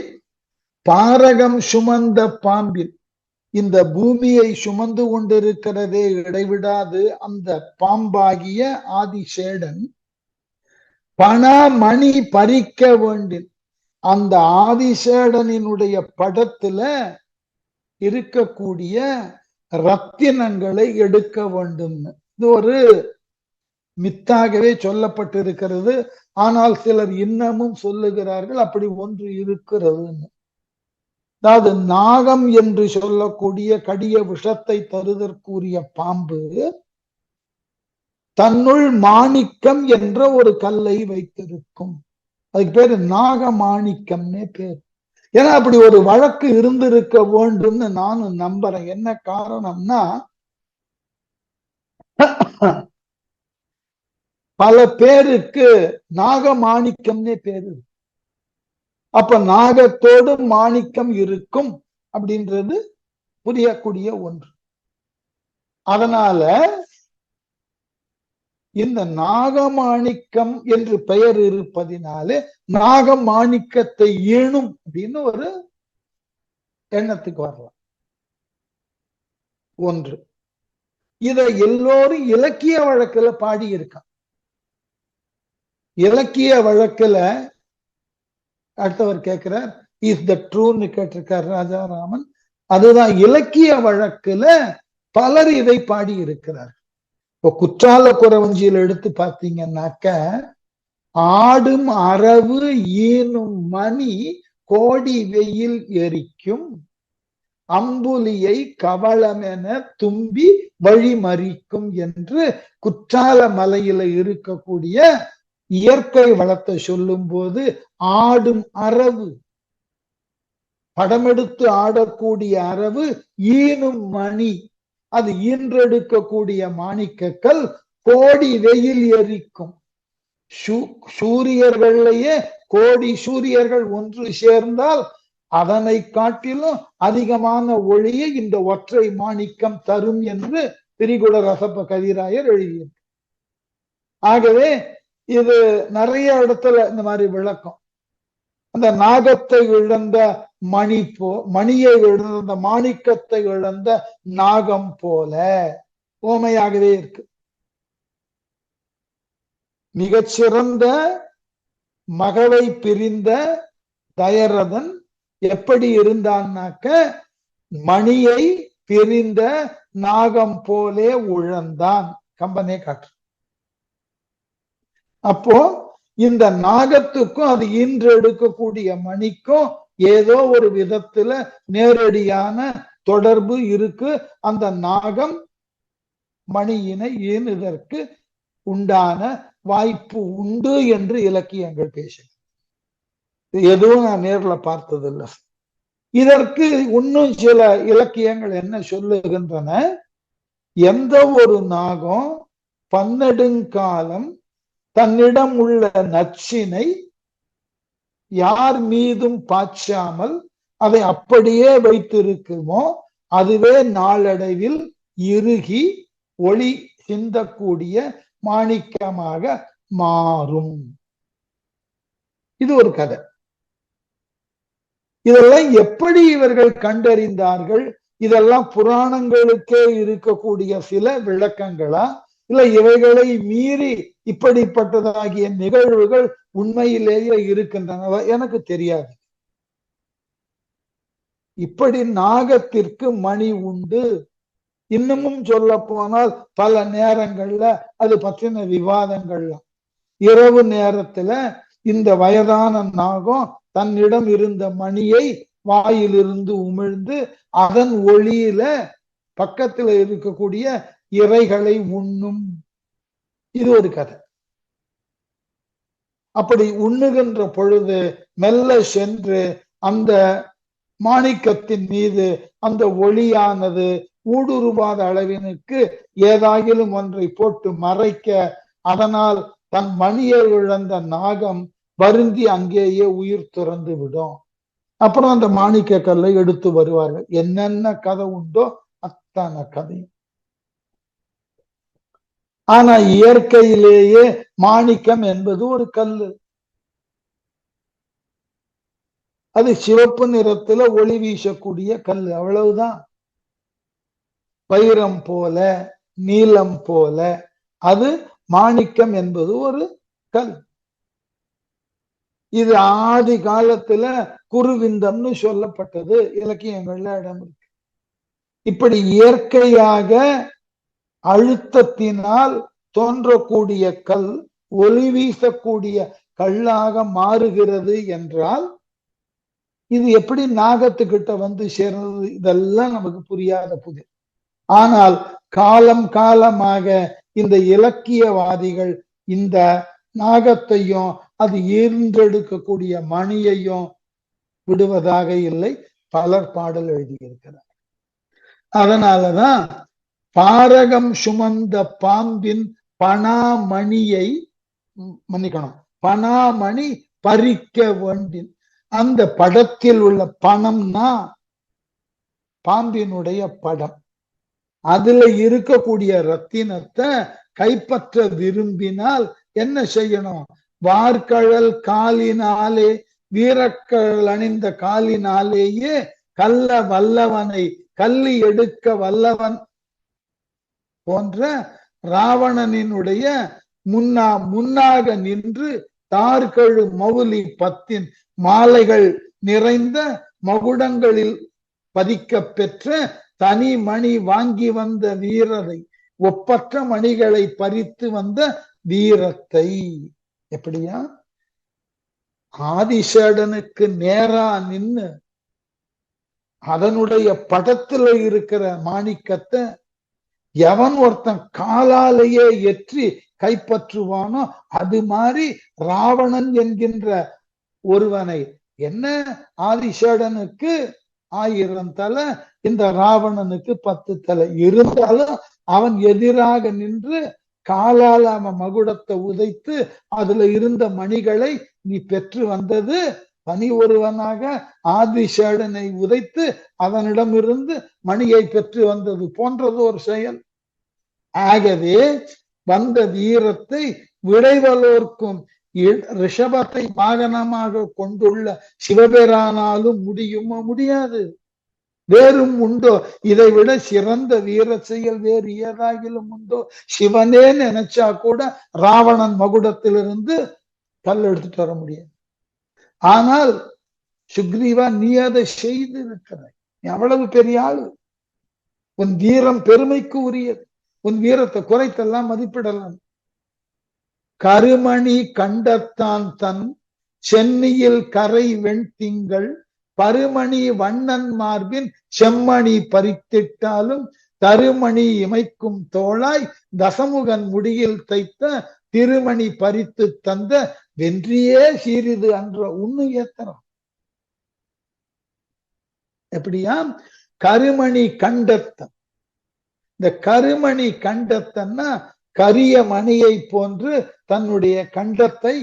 Speaker 1: பாரகம் சுமந்த பாம்பில், இந்த பூமியை சுமந்து கொண்டிருக்கிறதே இடைவிடாது அந்த பாம்பாகிய ஆதிசேடன் பணமணி பறிக்க வேண்டும். அந்த ஆதிசேடனினுடைய படத்துல இருக்கக்கூடிய ரத்தினங்களை எடுக்க வேண்டும். இது ஒரு மித்தாகவே சொல்லப்பட்டிருக்கிறது. ஆனால் சிலர் இன்னமும் சொல்லுகிறார்கள் அப்படி ஒன்று இருக்கிறதுன்னு. அதாவது நாகம் என்று சொல்லக்கூடிய கடிய விஷத்தை தருதற்குரிய பாம்பு தன்னுள் மாணிக்கம் என்ற ஒரு கல்லை வைத்திருக்கும். அதுக்கு பேரு நாக மாணிக்கம்னே பேர். ஏன்னா அப்படி ஒரு வழக்கு இருந்திருக்க வேண்டும்னு நானும் நம்புறேன். என்ன காரணம்னா, பல பேருக்கு நாக மாணிக்கம்னே பேரு. அப்ப நாகத்தோடு மாணிக்கம் இருக்கும் அப்படின்றது புரியக்கூடிய ஒன்று. அதனால இந்த நாகமாணிக்கம் என்று பெயர் இருப்பதினாலே நாகமாணிக்கத்தை ஈணும் அப்படின்னு ஒரு எண்ணத்துக்கு வரலாம். ஒன்று. இத எல்லோரும் இலக்கிய வழக்குல பாடி இருக்கான். இலக்கிய வழக்குல அடுத்தவர் கேட்கிறார், இஸ் த ட்ரூன்னு கேட்டிருக்கார் ராஜாராமன். அதுதான் இலக்கிய வழக்குல பலர் இதை பாடி இருக்கிறார். இப்போ குற்றால குறவஞ்சியில் எடுத்து பார்த்தீங்கன்னாக்க, ஆடும் அரவு ஈனும் மணி கோடி வெயில் எரிக்கும் அம்புலியை கவளமென தும்பி வழிமறிக்கும் என்று குற்றால மலையில இருக்கக்கூடிய இயற்கை வளத்தை சொல்லும் போது, ஆடும் அரவு, படமெடுத்து ஆடக்கூடிய அரவு, ஈனும் மணி, அது ஈன்றெடுக்கக்கூடிய மாணிக்கக்கல், கோடி வெயில் எரிக்கும். சூரியர்களையே கோடி சூரியர்கள் ஒன்று சேர்ந்தால் அதனை காட்டிலும் அதிகமான ஒளியை இந்த ஒற்றை மாணிக்கம் தரும் என்று திரிகுட ரசப்ப கவிராயர் எழுதியிருக்கிறார். ஆகவே இது நிறைய இடத்துல இந்த மாதிரி விளக்கம். அந்த நாகத்தை இழந்த மணி மணியை இழந்த மாணிக்கத்தை இழந்த நாகம் போல ஓமையாகவே இருக்கு. மிகச்சிறந்த மகளை பிரிந்த தயரதன் எப்படி இருந்தான்னாக்க, மணியை பிரிந்த நாகம் போலே உழந்தான். கம்பனே காற்று. அப்போ இந்த நாகத்துக்கும் அது ஈன்று எடுக்கக்கூடிய மணிக்கும் ஏதோ ஒரு விதத்துல நேரடியான தொடர்பு இருக்கு. அந்த நாகம் மணியினை ஈனுதற்கு உண்டான வாய்ப்பு உண்டு என்று இலக்கியங்கள் பேசுகிறது. எதுவும் நான் நேர்ல பார்த்ததில்லை. இதற்கு இன்னும் சில இலக்கியங்கள் என்ன சொல்லுகின்றன, எந்த ஒரு நாகம் பன்னெடுங்காலம் தன்னிடம் உள்ள நச்சினை யார் மீதும் பாய்ச்சாமல் அதை அப்படியே வைத்திருக்குமோ அதுவே நாளடைவில் இறுகி ஒளி சிந்தக்கூடிய மாணிக்கமாக மாறும். இது ஒரு கதை. இதெல்லாம் எப்படி இவர்கள் கண்டறிந்தார்கள்? இதெல்லாம் புராணங்களுக்கே இருக்கக்கூடிய சில விளக்கங்களா, இல்ல இவைகளை மீறி இப்படிப்பட்டதாகிய நிகழ்வுகள் உண்மையிலேயே இருக்கின்றன? எனக்கு தெரியாது. இப்படி நாகத்திற்கு மணி உண்டு. இன்னமும் சொல்ல போனால் பல நேரங்கள்ல அது பற்றின விவாதங்கள்லாம். இரவு நேரத்துல இந்த வயதான நாகம் தன்னிடம் இருந்த மணியை வாயிலிருந்து உமிழ்ந்து அதன் ஒளியில பக்கத்துல இருக்கக்கூடிய இறைகளை உண்ணும். இது ஒரு கதை. அப்படி உண்ணுகின்ற பொழுது மெல்ல சென்று அந்த மாணிக்கத்தின் மீது அந்த ஒளியானது ஊடுருவாத அளவினுக்கு ஏதாகிலும் ஒன்றை போட்டு மறைக்க, அதனால் தன் மணியை இழந்த நாகம் வருந்தி அங்கேயே உயிர் துறந்து விடும். அப்புறம் அந்த மாணிக்க கல்லை எடுத்து வருவார்கள். என்னென்ன கதை உண்டோ அத்தனை கதையும். ஆனா இயற்கையிலேயே மாணிக்கம் என்பது ஒரு கல்லு. அது சிவப்பு நிறத்துல ஒளி வீசக்கூடிய கல்லு, அவ்வளவுதான். வைரம் போல நீலம் போல அது மாணிக்கம் என்பது ஒரு கல். இது ஆதி காலத்துல குருவிந்தம்னு சொல்லப்பட்டது இலக்கியங்கள்ல இடம் இருக்கு. இப்படி இயற்கையாக அழுத்தத்தினால் தோன்றக்கூடிய கல் ஒளி வீசக்கூடிய கல்லாக மாறுகிறது என்றால் இது எப்படி நாகத்துக்கிட்ட வந்து சேர்ந்தது? இதெல்லாம் நமக்கு புரியாத புதிர். ஆனால் காலம் காலமாக இந்த இலக்கியவாதிகள் இந்த நாகத்தையும் அது ஈர்ந்தெடுக்கக்கூடிய மணியையும் விடுவதாக இல்லை. பலர் பாடல் எழுதியிருக்கிறார். அதனாலதான் பாரகம் சுமந்த பாம்பின் பணாமணியை மன்னிக்கணும், பணாமணி பறிக்க வேண்டின். அந்த படத்தில் உள்ள பணம்னா பாம்பினுடைய படம். அதுல இருக்கக்கூடிய ரத்தினத்தை கைப்பற்ற விரும்பினால் என்ன செய்யணும்? வார்கழல் காலினாலே, வீரக்கழல் அணிந்த காலினாலேயே கல்ல வல்லவனை கல்லி எடுக்க வல்லவன் போன்ற ராவணனினுடைய முன்னாக நின்று தார்கழு மௌலி பத்தின் மாலைகள் நிறைந்த மகுடங்களில் பதிக்க பெற்ற தனி மணி வாங்கி வந்த வீரரை, ஒப்பற்ற மணிகளை பறித்து வந்த வீரத்தை. எப்படியா? ஆதிசேடனுக்கு நேரா நின்னு அதனுடைய படத்துல இருக்கிற மாணிக்கத்தை எவன் ஒருத்தன் காலாலேயே எற்றி கைப்பற்றுவானோ அது மாதிரி ராவணன் என்கின்ற ஒருவனை, என்ன ஆதிசேடனுக்கு 1000 தலை, இந்த ராவணனுக்கு 10 தலை இருந்தாலும் அவன் எதிராக நின்று காலால் அவன் மகுடத்தை உதைத்து அதுல இருந்த மணிகளை நீ பெற்று வந்தது தனி ஒருவனாக ஆதிசேடனை உதைத்து அவனிடமிருந்து மணியை பெற்று வந்தது போன்றது ஒரு செயல். ஆகவே வந்த வீரத்தை விடைவலோர்க்கும் ரிஷபத்தை வாகனமாக கொண்டுள்ள சிவபெரானாலும் முடியுமா? முடியாது. வேறும் உண்டோ? இதை விட சிறந்த வீர செயல் வேறு ஏதாகிலும் உண்டோ? சிவனே நினைச்சா கூட ராவணன் மகுடத்திலிருந்து கல் எடுத்துட்டு வர முடியாது. ஆனால் சுக்ரீவா, நீ அதை செய்து இருக்கிறாய். நீ அவ்வளவு பெரிய ஆளு. உன் வீரம் பெருமைக்கு உரியது. உன் வீரத்தை குறைத்தெல்லாம் மதிப்பிடலாம். கருமணி கண்டத்தான் தன் சென்னியில் கரை வெண்திங்கள் பருமணி வண்ணன் மார்பின் செம்மணி பறித்திட்டாலும் தருமணி இமைக்கும் தோளாய் தசமுகன் முடியில் தைத்த திருமணி பறித்து தந்த வென்றியே சீரிது அன்ற உண்ணு ஏத்தனம். எப்படியா? கருமணி கண்டத்தன். இந்த கருமணி கண்டத்தன்னா கரிய மணியை போன்று தன்னுடைய கண்டத்தை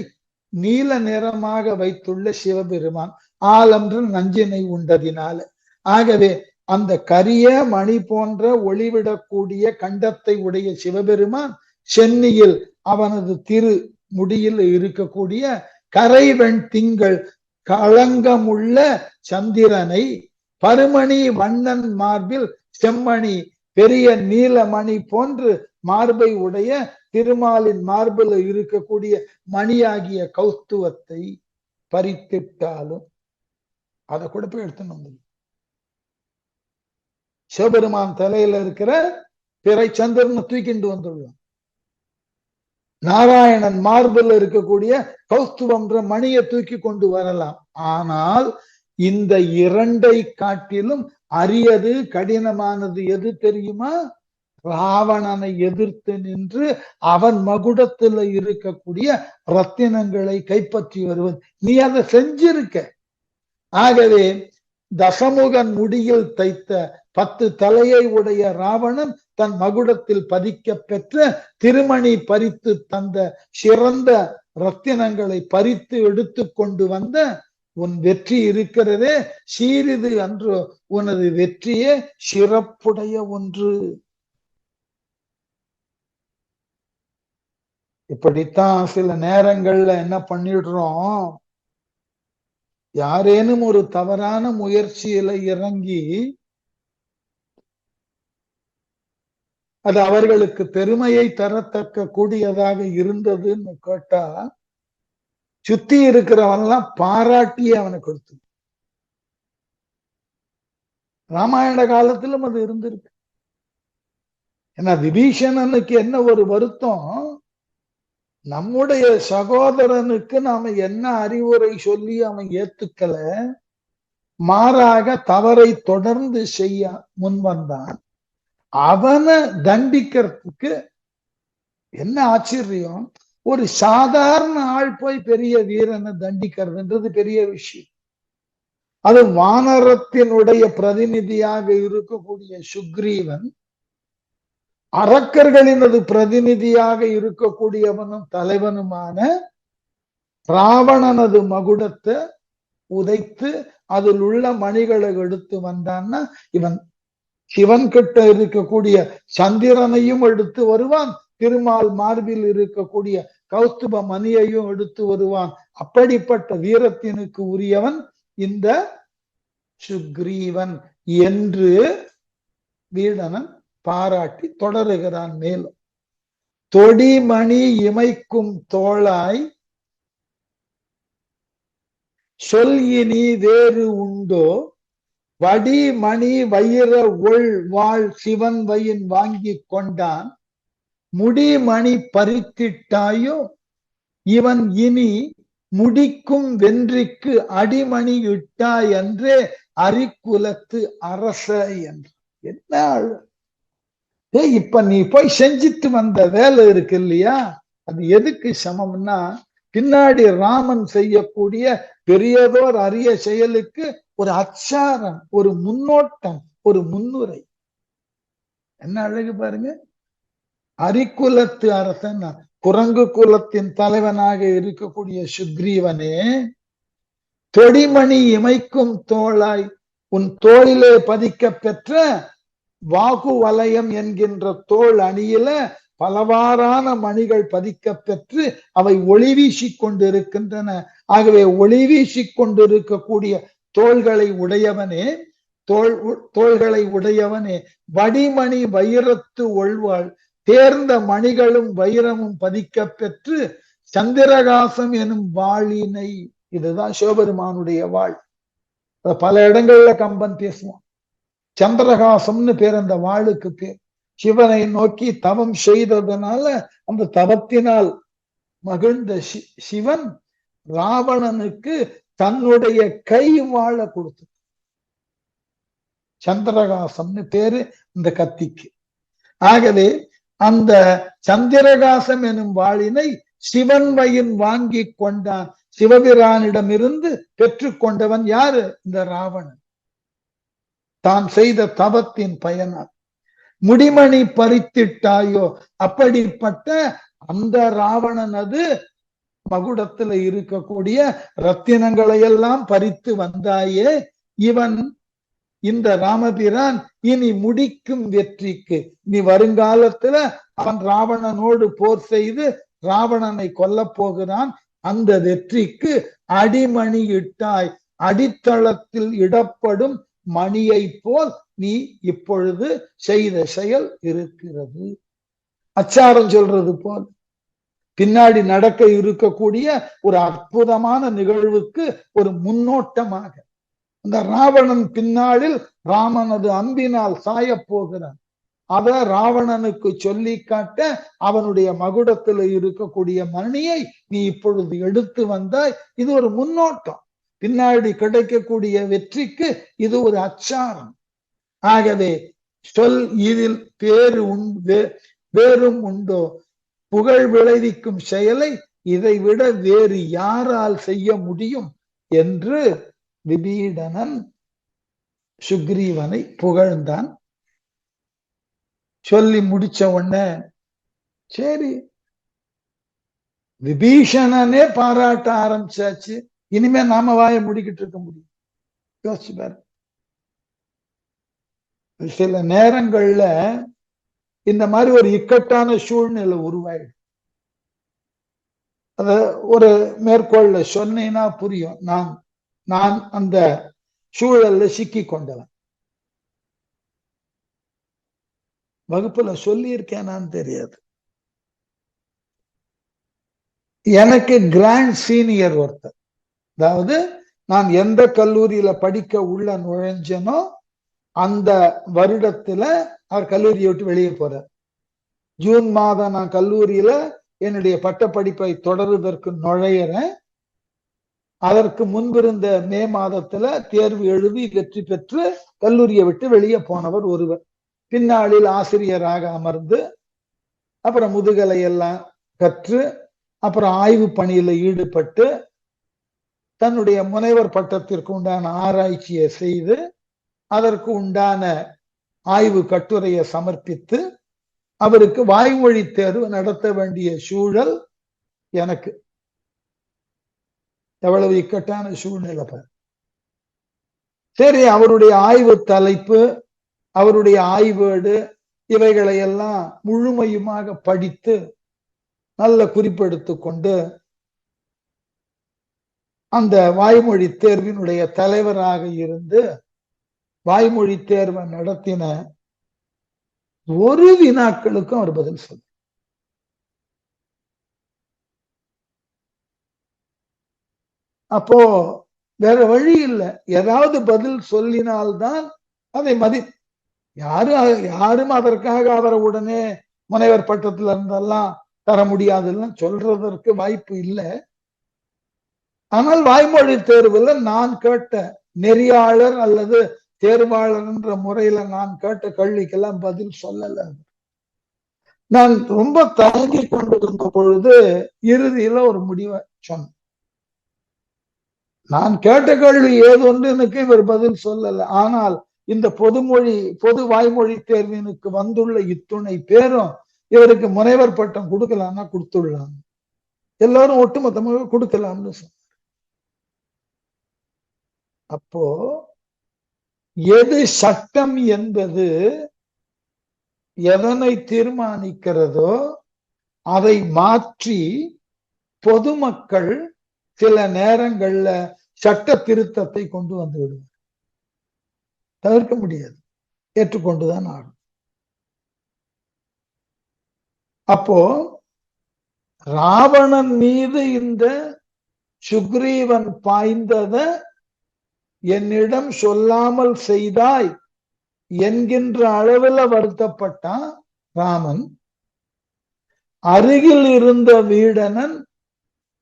Speaker 1: நீல நிறமாக வைத்துள்ள சிவபெருமான், ஆலன்று நஞ்சினை உண்டதினால. ஆகவே அந்த கரிய மணி போன்ற ஒளிவிடக்கூடிய கண்டத்தை உடைய சிவபெருமான் சென்னியில் அவனது திரு முடியில் இருக்கக்கூடிய கரைவெண் திங்கள் களங்கமுள்ள சந்திரனை பருமணி வண்ணன் மார்பில் செம்மணி பெரிய நீலமணி போன்று மார்பை உடைய திருமாலின் மார்பில் இருக்கக்கூடிய மணியாகிய கௌஸ்துவத்தை பறித்திட்டாலும் அதை கூட போய் எடுத்துன்னு வந்து சிவபெருமான் தலையில இருக்கிற பிறை சந்திரனை தூக்கிண்டு வந்துள்ளான். நாராயணன் மார்பில் இருக்கக்கூடிய கௌஸ்துவம்ன்ற மணியை தூக்கி கொண்டு வரலாம். ஆனால் இந்த இரண்டை காட்டிலும் அரியது கடினமானது எது தெரியுமா? ராவணனை எதிர்த்து நின்று அவன் மகுடத்துல இருக்கக்கூடிய ரத்தினங்களை கைப்பற்றி வருவது. நீ அதை செஞ்சிருக்க. ஆகவே தசமுகன் முடியில் தைத்த 10 தலையை உடைய ராவணன் தன் மகுடத்தில் பதிக்க பெற்ற திருமணி பறித்து தந்த சிறந்த ரத்தினங்களை பறித்து எடுத்து கொண்டு வந்த உன் வெற்றி இருக்கிறதே சீரிது அன்று. உனது வெற்றியே சிறப்புடைய ஒன்று. இப்படித்தான் சில நேரங்கள்ல என்ன பண்ணிடுறோம், யாரேனும் ஒரு தவறான முயற்சியில இறங்கி அது அவர்களுக்கு பெருமையை தரத்தக்க கூடியதாக இருந்ததுன்னு கேட்டா சுத்தி இருக்கிறவன்லாம் பாராட்டி அவனை கொடுத்து. ராமாயண காலத்திலும் அது இருந்திருக்கு. ஏன்னா விபீஷணனுக்கு என்ன ஒரு வருத்தம், நம்முடைய சகோதரனுக்கு நாம என்ன அறிவுரை சொல்லி அவன் ஏத்துக்கல, மாறாக தவறை தொடர்ந்து செய்ய முன் வந்தான். அவனை தண்டிக்கிறதுக்கு என்ன ஆச்சரியம், ஒரு சாதாரண ஆள் போய் பெரிய வீரனை தண்டிக்கிறதுன்றது பெரிய விஷயம். அது வானரத்தினுடைய பிரதிநிதியாக இருக்கக்கூடிய சுக்ரீவன் அரக்கர்களினது பிரதிநிதியாக இருக்கக்கூடியவனும் தலைவனுமான ராவணனது மகுடத்தை உதைத்து அதில் உள்ள மணிகளை எடுத்து வந்தான்னா இவன் சிவன் கிட்ட இருக்கக்கூடிய சந்திரனையும் எடுத்து வருவான், திருமால் மார்பில் இருக்கக்கூடிய கௌஸ்துப மணியையும் எடுத்து வருவான். அப்படிப்பட்ட வீரத்தினுக்கு உரியவன் இந்த சுக்ரீவன் என்று வீடனன் பாராட்டி தொடருகிறான். மேலும் தொடிமணி இமைக்கும் தோளாய் சொல் இனி வேறு உண்டோ, வடிமணி வயிற ஒள் வாழ் சிவன் வயின் வாங்கி கொண்டான், முடிமணி பறித்திட்டாயோ இவன் இனி முடிக்கும் வென்றிக்கு அடிமணி இட்டாய் என்றே அரிக்குலத்து அரச என்று. என்ன இப்ப நீ போய் செஞ்சிட்டு வந்த வேலை இருக்கு இல்லையா, அது எதுக்கு சமம்னா பின்னாடி ராமன் செய்யக்கூடிய பெரியதோர் அரிய செயலுக்கு ஒரு அச்சாரம், ஒரு முன்னோட்டம், ஒரு முன்னுரை. என்ன அழகு பாருங்க. அரிக்குலத்து அரசன், குரங்கு குலத்தின் தலைவனாக இருக்கக்கூடிய சுக்ரீவனே, தொடிமணி இமைக்கும் தோளாய் உன் தோளிலே பதிக்க பெற்ற வாகு வலயம் என்கின்ற தோல் அணியில பலவாறான மணிகள் பதிக்க பெற்று அவை ஒளி வீசி கொண்டிருக்கின்றன. ஆகவே ஒளி வீசி கொண்டிருக்கக்கூடிய தோள்களை உடையவனே, தோள்களை உடையவனே, வடிமணி வைரத்து ஒள்வாள் தேர்ந்த மணிகளும் வைரமும் பதிக்க பெற்று சந்திரகாசம் எனும் வாளினை, இதுதான் சிவபெருமானுடைய வாழ். பல இடங்கள்ல கம்பன் பேசுவான். சந்திரகாசம்னு பேர் அந்த வாளுக்கு பேர். சிவனை நோக்கி தவம் செய்ததனால அந்த தவத்தினால் மகிழ்ந்த சிவன் ராவணனுக்கு தன்னுடைய கை வாழ கொடுத்து, சந்திரகாசம்னு பேரு இந்த கத்திக்கு. ஆகவே அந்த சந்திரகாசம் எனும் வாளினை சிவன் வயின் வாங்கி கொண்டான். சிவபிரானிடமிருந்து பெற்று கொண்டவன் யாரு? இந்த ராவணன். தான் செய்த தவத்தின் பயனால். முடிமணி பறித்திட்டாயோ, அப்படிப்பட்ட அந்த ராவணனது மகுடத்துல இருக்கக்கூடிய ரத்தினங்களை எல்லாம் பறித்து வந்தாயே, இவன் இந்த ராமபிரான் இனி முடிக்கும் வெற்றிக்கு, நீ வருங்காலத்துல அவன் ராவணனோடு போர் செய்து ராவணனை கொல்ல போகிறான். அந்த வெற்றிக்கு அடிமணி இட்டாய், அடித்தளத்தில் இடப்படும் மணியை போல் நீ இப்பொழுது செய்த செயல் இருக்கிறது. அச்சாரம் சொல்றது போல் பின்னாடி நடக்க இருக்கக்கூடிய ஒரு அற்புதமான நிகழ்வுக்கு ஒரு முன்னோட்டமாக அந்த ராவணன் பின்னாளில் ராமனது அம்பினால் சாய போகிறான். அத ராவணனுக்கு சொல்லி காட்ட அவனுடைய மகுடத்தில் இருக்கக்கூடிய மணியை நீ இப்பொழுது எடுத்து வந்தாய். இது ஒரு முன்னோட்டம். பின்னாடி கிடைக்கக்கூடிய வெற்றிக்கு இது ஒரு அச்சாரம். ஆகவே சொல் இதில் வேறும் உண்டோ, புகழ் விளைவிக்கும் செயலை இதைவிட வேறு யாரால் செய்ய முடியும் என்று விபீடனன் சுக்ரீவனை புகழ்ந்தான். சொல்லி முடிச்ச உடனே சரி, விபீஷணனே பாராட்ட ஆரம்பிச்சாச்சு, இனிமே நாம வாயை முடிக்கிட்டு இருக்க முடியும்? யோசிச்சு பாரு. சில நேரங்கள்ல இந்த மாதிரி ஒரு இக்கட்டான சூழ்நிலை உருவாயிடும். அத ஒரு மேற்கோள்ல சொன்னீங்கன்னா புரியும். நான் அந்த சூழல்ல சிக்கி கொண்டவன். வகுப்புல சொல்லி இருக்கேனான்னு தெரியாது. எனக்கு கிராண்ட் சீனியர் ஒருத்தர், அதாவது நான் எந்த கல்லூரியில படிக்க உள்ள நுழைஞ்சனோ அந்த வருடத்துல அவர் கல்லூரியை விட்டு வெளியே போறார். ஜூன் மாதம் நான் கல்லூரியில என்னுடைய பட்டப்படிப்பை தொடருவதற்கு நுழையிறேன். அதற்கு முன்பிருந்த மே மாதத்துல தேர்வு எழுதி வெற்றி பெற்று கல்லூரியை விட்டு வெளியே போனவர் ஒருவர். பின்னாளில் ஆசிரியராக அமர்ந்து அப்புறம் முதுகலை எல்லாம் கற்று அப்புறம் ஆய்வு பணியில ஈடுபட்டு தன்னுடைய முனைவர் பட்டத்திற்கு உண்டான ஆராய்ச்சியை செய்து அதற்கு உண்டான ஆய்வு கட்டுரையை சமர்ப்பித்து அவருக்கு வாய்மொழி தேர்வு நடத்த வேண்டிய சூழல் எனக்கு. எவ்வளவு இக்கட்டான சூழ்நிலை பாரு. சரி, அவருடைய ஆய்வு தலைப்பு, அவருடைய ஆய்வேடு இவைகளை எல்லாம் முழுமையுமாக படித்து நல்ல குறிப்பெடுத்து கொண்டு அந்த வாய்மொழி தேர்வினுடைய தலைவராக இருந்து வாய்மொழி தேர்வை நடத்தின ஒரு வினாக்களுக்கும் அவர் பதில் சொல்ல. அப்போ வேற வழி இல்லை, ஏதாவது பதில் சொல்லினால்தான் அதை யாரும் அதற்காக அவரை உடனே முனைவர் பட்டத்துல இருந்தெல்லாம் தர முடியாதுன்னு சொல்றதற்கு வாய்ப்பு இல்லை. ஆனால் வாய்மொழி தேர்வுல நான் கேட்ட நெறியாளர் அல்லது தேர்வாளர் என்ற முறையில நான் கேட்ட கேள்விக்கெல்லாம் பதில் சொல்லல. நான் ரொம்ப தயங்கி கொண்டிருந்த பொழுது இறுதியில ஒரு முடிவை சொன்னேன். நான் கேட்ட கேள்வி ஏதொன்று எனக்கு இவர் பதில் சொல்லல. ஆனால் இந்த பொது வாய்மொழி தேர்வினுக்கு வந்துள்ள இத்துணை பேரும் இவருக்கு முனைவர் பட்டம் கொடுக்கலாம்னா கொடுத்துடலாம், எல்லாரும் ஒட்டுமொத்தமாக கொடுக்கலாம்னு சொன்ன. அப்போ எது சட்டம் என்பது எதனை தீர்மானிக்கிறதோ அதை மாற்றி பொதுமக்கள் சில நேரங்கள்ல சட்ட திருத்தத்தை கொண்டு வந்து விடுவார். தவிர்க்க முடியாது, ஏற்றுக்கொண்டுதான் ஆகும். அப்போ ராவணன் மீது இந்த சுக்ரீவன் பாய்ந்தத என்னிடம் சொல்லாமல் செய்தாய் என்கின்ற அளவில் வருத்தப்பட்டான் ராமன். அருகில் இருந்த வீடனன்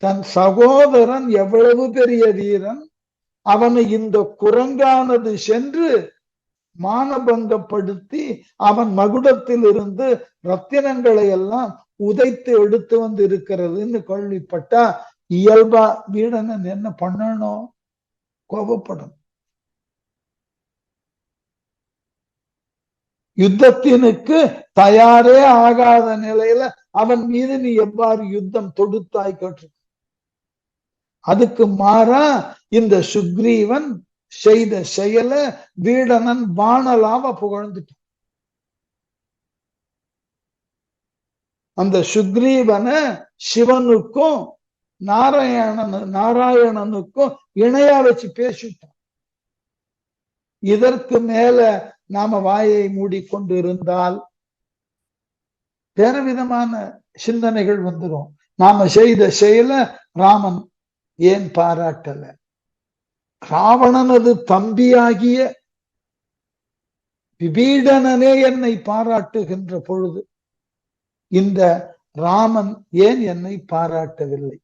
Speaker 1: தன் சகோதரன் எவ்வளவு பெரிய வீரன், அவனை இந்த குரங்கானது சென்று மானபங்கப்படுத்தி அவன் மகுடத்தில் இருந்து ரத்தினங்களை எல்லாம் உதைத்து எடுத்து வந்து இருக்கிறதுன்னு கேள்விப்பட்டா இயல்பா வீடனன் என்ன பண்ணணும்? கோபப்படும். யுத்தத்தினுக்கு தயாரே ஆகாத நிலையில அவன் மீது நீ எவ்வாறு யுத்தம் தொடுத்தாய் கேட்டு. அதுக்கு மாறா இந்த சுக்ரீவன் செய்த செயல வீடனன் வானலாவ புகழ்ந்துட்டான். அந்த சுக்ரீவன சிவனுக்கும் நாராயணனுக்கும் இணையா வச்சு பேசிட்டான். இதற்கு மேல நாம வாயை மூடிக்கொண்டு இருந்தால் வேற விதமான சிந்தனைகள் வந்துடும். நாம செய்த செயல ராமன் ஏன் பாராட்டல? ராவணனது தம்பியாகிய விபீடனனே என்னை பாராட்டுகின்ற பொழுது இந்த ராமன் ஏன் என்னை பாராட்டவில்லை?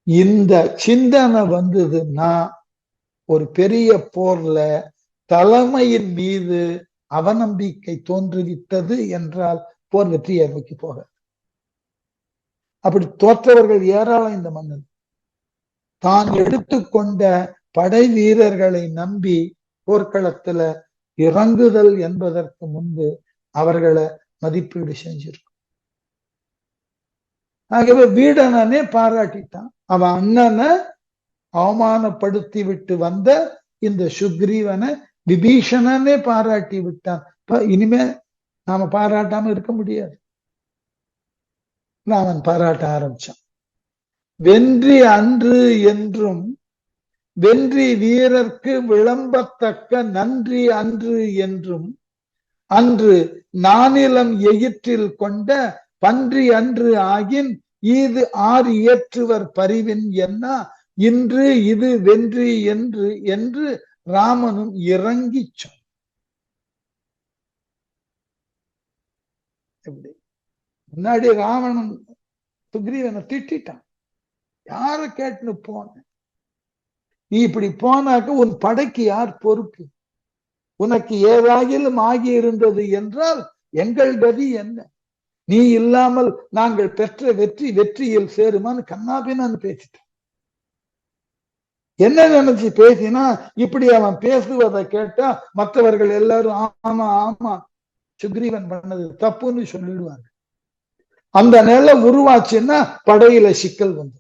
Speaker 1: இந்த சிந்தனை வந்ததுன்னா ஒரு பெரிய போர்ல தலைமையின் மீது அவநம்பிக்கை தோன்றுவிட்டது என்றால் போர் வெற்றியை நோக்கி போக. அப்படி தோற்றவர்கள் ஏராளம் இந்த மன்னன். தான் எடுத்துக்கொண்ட படை வீரர்களை நம்பி போர்க்களத்துல இறங்குதல் என்பதற்கு முன்பு அவர்களை மதிப்பீடு செஞ்சிருக்கும். ஆகவே வீடனனே பாராட்டிட்டான். அவன் அண்ணனை அவமானப்படுத்தி விட்டு வந்த இந்த சுக்ரீவனை விபீஷணனே பாராட்டி விட்டான். இனிமே நாம பாராட்டாம இருக்க முடியாது. அவன் பாராட்ட ஆரம்பிச்சான். வென்றி அன்று என்றும் வென்றி வீரர்க்கு விளம்பத்தக்க நன்றி அன்று என்றும் அன்று நானிலம் எயிற்றில் கொண்ட பன்றி அன்று ஆகின் இது ஆர் இயற்றுவர் பரிவின் என்ன இன்று இது வென்றி என்று ராமனும் இறங்கி சொன்னான். முன்னாடி ராவணன் சுக்ரீவனை திட்டான். யார கேட்டுன்னு போன? நீ இப்படி போனாக்க உன் படைக்கு யார் பொறுப்பு? உனக்கு ஏதாகிலும் ஆகி இருந்தது என்றால் எங்கள் கதி என்ன? நீ இல்லாமல் நாங்கள் பெற்ற வெற்றியில் சேருமான்னு கண்ணாபின்னு பேசிட்டான். என்ன நினைச்சு பேசினா இப்படி அவன் பேசுவதை கேட்டா மற்றவர்கள் எல்லாரும் ஆமா ஆமா சுக்ரீவன் பண்ணது தப்புன்னு சொல்லிடுவாங்க. அந்த நிலை உருவாச்சுன்னா படையில சிக்கல் வந்து.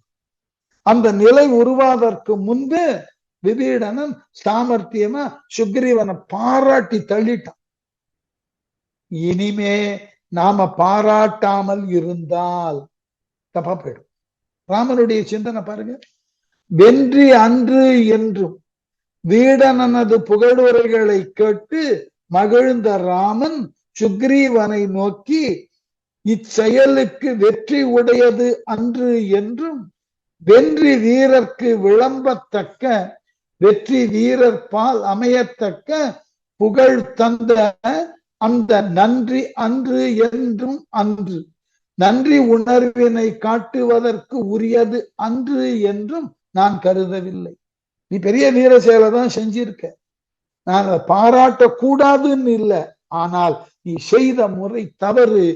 Speaker 1: அந்த நிலை உருவாவதற்கு முன்பு விபீடனன் சாமர்த்தியமா சுக்ரீவனை பாராட்டி தள்ளிட்டான். இனிமே நாம பாராட்டாமல் இருந்தால் தப்பா போயிடும். ராமனுடைய சிந்தனை பாருங்க. வென்றி அன்று என்றும் வீடனனது புகழுரைகளை கேட்டு மகிழ்ந்த ராமன் சுக்ரீவனை நோக்கி, இச்செயலுக்கு வெற்றி உடையது அன்று என்றும் வென்றி வீரர்க்கு விளம்பத்தக்க வெற்றி வீரர் பால் அமையத்தக்க புகழ் தந்த அந்த நன்றி அன்று என்றும் அன்று நன்றி உணர்வினை காட்டுவதற்கு உரியது அன்று என்றும் நான் கருதவில்லை. நீ பெரிய வீர செயலை தான் செஞ்சிருக்க, நான் அதை பாராட்டக்கூடாதுன்னு இல்லை, ஆனால் நீ செய்த முறை தவறு.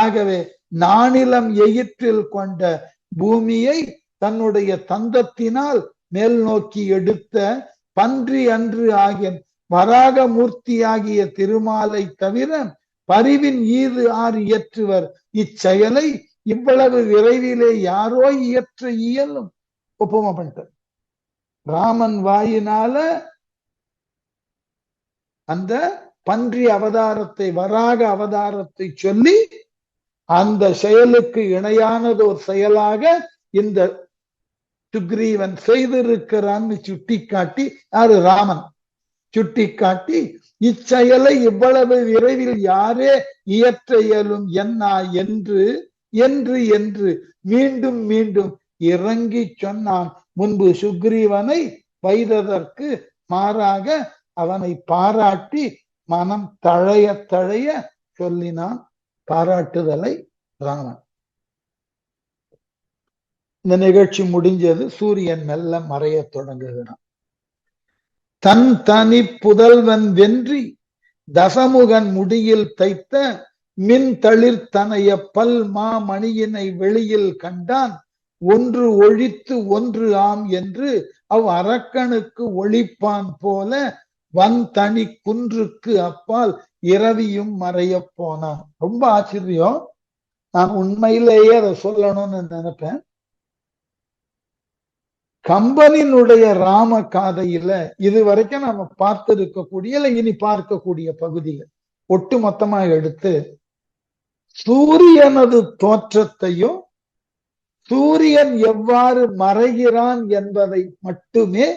Speaker 1: ஆகவே நானிலம் எயிற்றில் கொண்ட பூமியை தன்னுடைய தந்தத்தினால் மேல் நோக்கி எடுத்த பன்றி அன்று ஆகிய வராக மூர்த்தியாகிய திருமாலை தவிர பரிவின் ஈது ஆர் இயற்றுவர். இச்செயலை இவ்வளவு விரைவிலே யாரோ இயற்ற இயலும். ஒப்புமை பண்ணிட்டார். ராமன் வாயினால அந்த பன்றி அவதாரத்தை, வராக அவதாரத்தை சொல்லி அந்த செயலுக்கு இணையானது ஒரு செயலாக இந்த சுக்ரீவன் செய்திருக்கிறான்னு சுட்டி காட்டி, யாரு? ராமன் சுட்டி காட்டி, இச்செயலை இவ்வளவு விரைவில் யாரே இயற்ற இயலும் என்ன என்று என்று என்று மீண்டும் மீண்டும் இறங்கி சொன்னான். முன்பு சுக்ரீவனை வைததற்கு மாறாக அவனை பாராட்டி மனம் தழைய தழைய சொல்லினான் பாராட்டுதலை ராமன். இந்த நிகழ்ச்சி முடிஞ்சது. சூரியன் மெல்ல மறைய தொடங்குகிறான். தன் தனி புதல்வன் வென்றி தசமுகன் முடியில் தைத்த மின் தளிர் தனைய பல் மாமணியினை வெளியில் கண்டான். ஒன்று ஒழித்து ஒன்று ஆம் என்று அவ் அரக்கனுக்கு ஒழிப்பான் போல வன் தனி குன்றுக்கு அப்பால் இரவியும் மறைய போனான். ரொம்ப ஆச்சரியம். நான் உண்மையிலேயே அதை சொல்லணும்னு நினைப்பேன். கம்பனினுடைய ராம காதையில இதுவரைக்கும் நம்ம பார்த்து இருக்கக்கூடிய, இல்ல இனி பார்க்கக்கூடிய பகுதிகள் ஒட்டு மொத்தமா எடுத்து சூரியனது தோற்றத்தையும் சூரியன் எவ்வாறு மறைகிறான் என்பதை மட்டுமே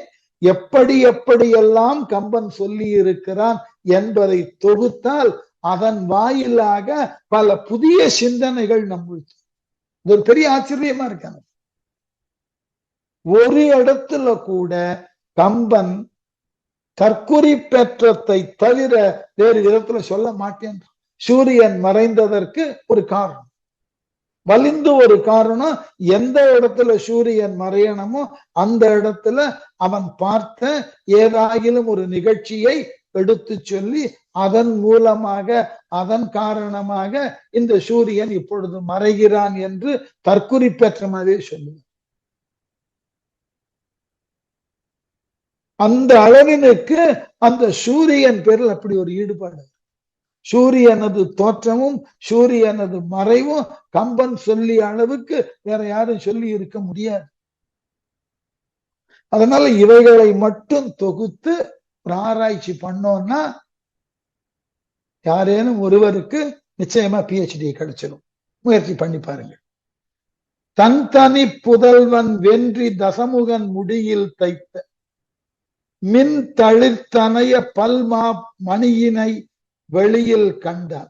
Speaker 1: எப்படி எப்படியெல்லாம் கம்பன் சொல்லி இருக்கிறான் என்பதை தொகுத்தால் அதன் வாயிலாக பல புதிய சிந்தனைகள் நம்மளுக்கு. இது ஒரு பெரிய ஆச்சரியமா இருக்காங்க. ஒரு இடத்துல கூட கம்பன் தற்குறி பெற்றத்தை தவிர வேறு விதத்துல சொல்ல மாட்டேன். சூரியன் மறைந்ததற்கு ஒரு காரணம், வலிந்து ஒரு காரணம். எந்த இடத்துல சூரியன் மறையணுமோ அந்த இடத்துல அவன் பார்த்த ஏதாயிலும் ஒரு நிகழ்ச்சியை எடுத்து சொல்லி அதன் மூலமாக அதன் காரணமாக இந்த சூரியன் இப்பொழுது மறைகிறான் என்று தற்குறி பெற்ற மாதிரி சொல்லுவார். அந்த அளவினுக்கு அந்த சூரியன் பேரில் அப்படி ஒரு ஈடுபாடு. சூரியனது தோற்றமும் சூரியனது மறைவும் கம்பன் சொல்லிய அளவுக்கு வேற யாரும் சொல்லி இருக்க முடியாது. அதனால இவைகளை மட்டும் தொகுத்து ஆராய்ச்சி பண்ணோம்னா யாரேனும் ஒருவருக்கு நிச்சயமா PhD கிடைச்சிடும். முயற்சி பண்ணி பாருங்க. தன் தனி புதல்வன் வென்றி தசமுகன் முடியில் தைத்த மின் தளிர்த்தனைய பல்மா மணியினை வெளியில் கண்டான்.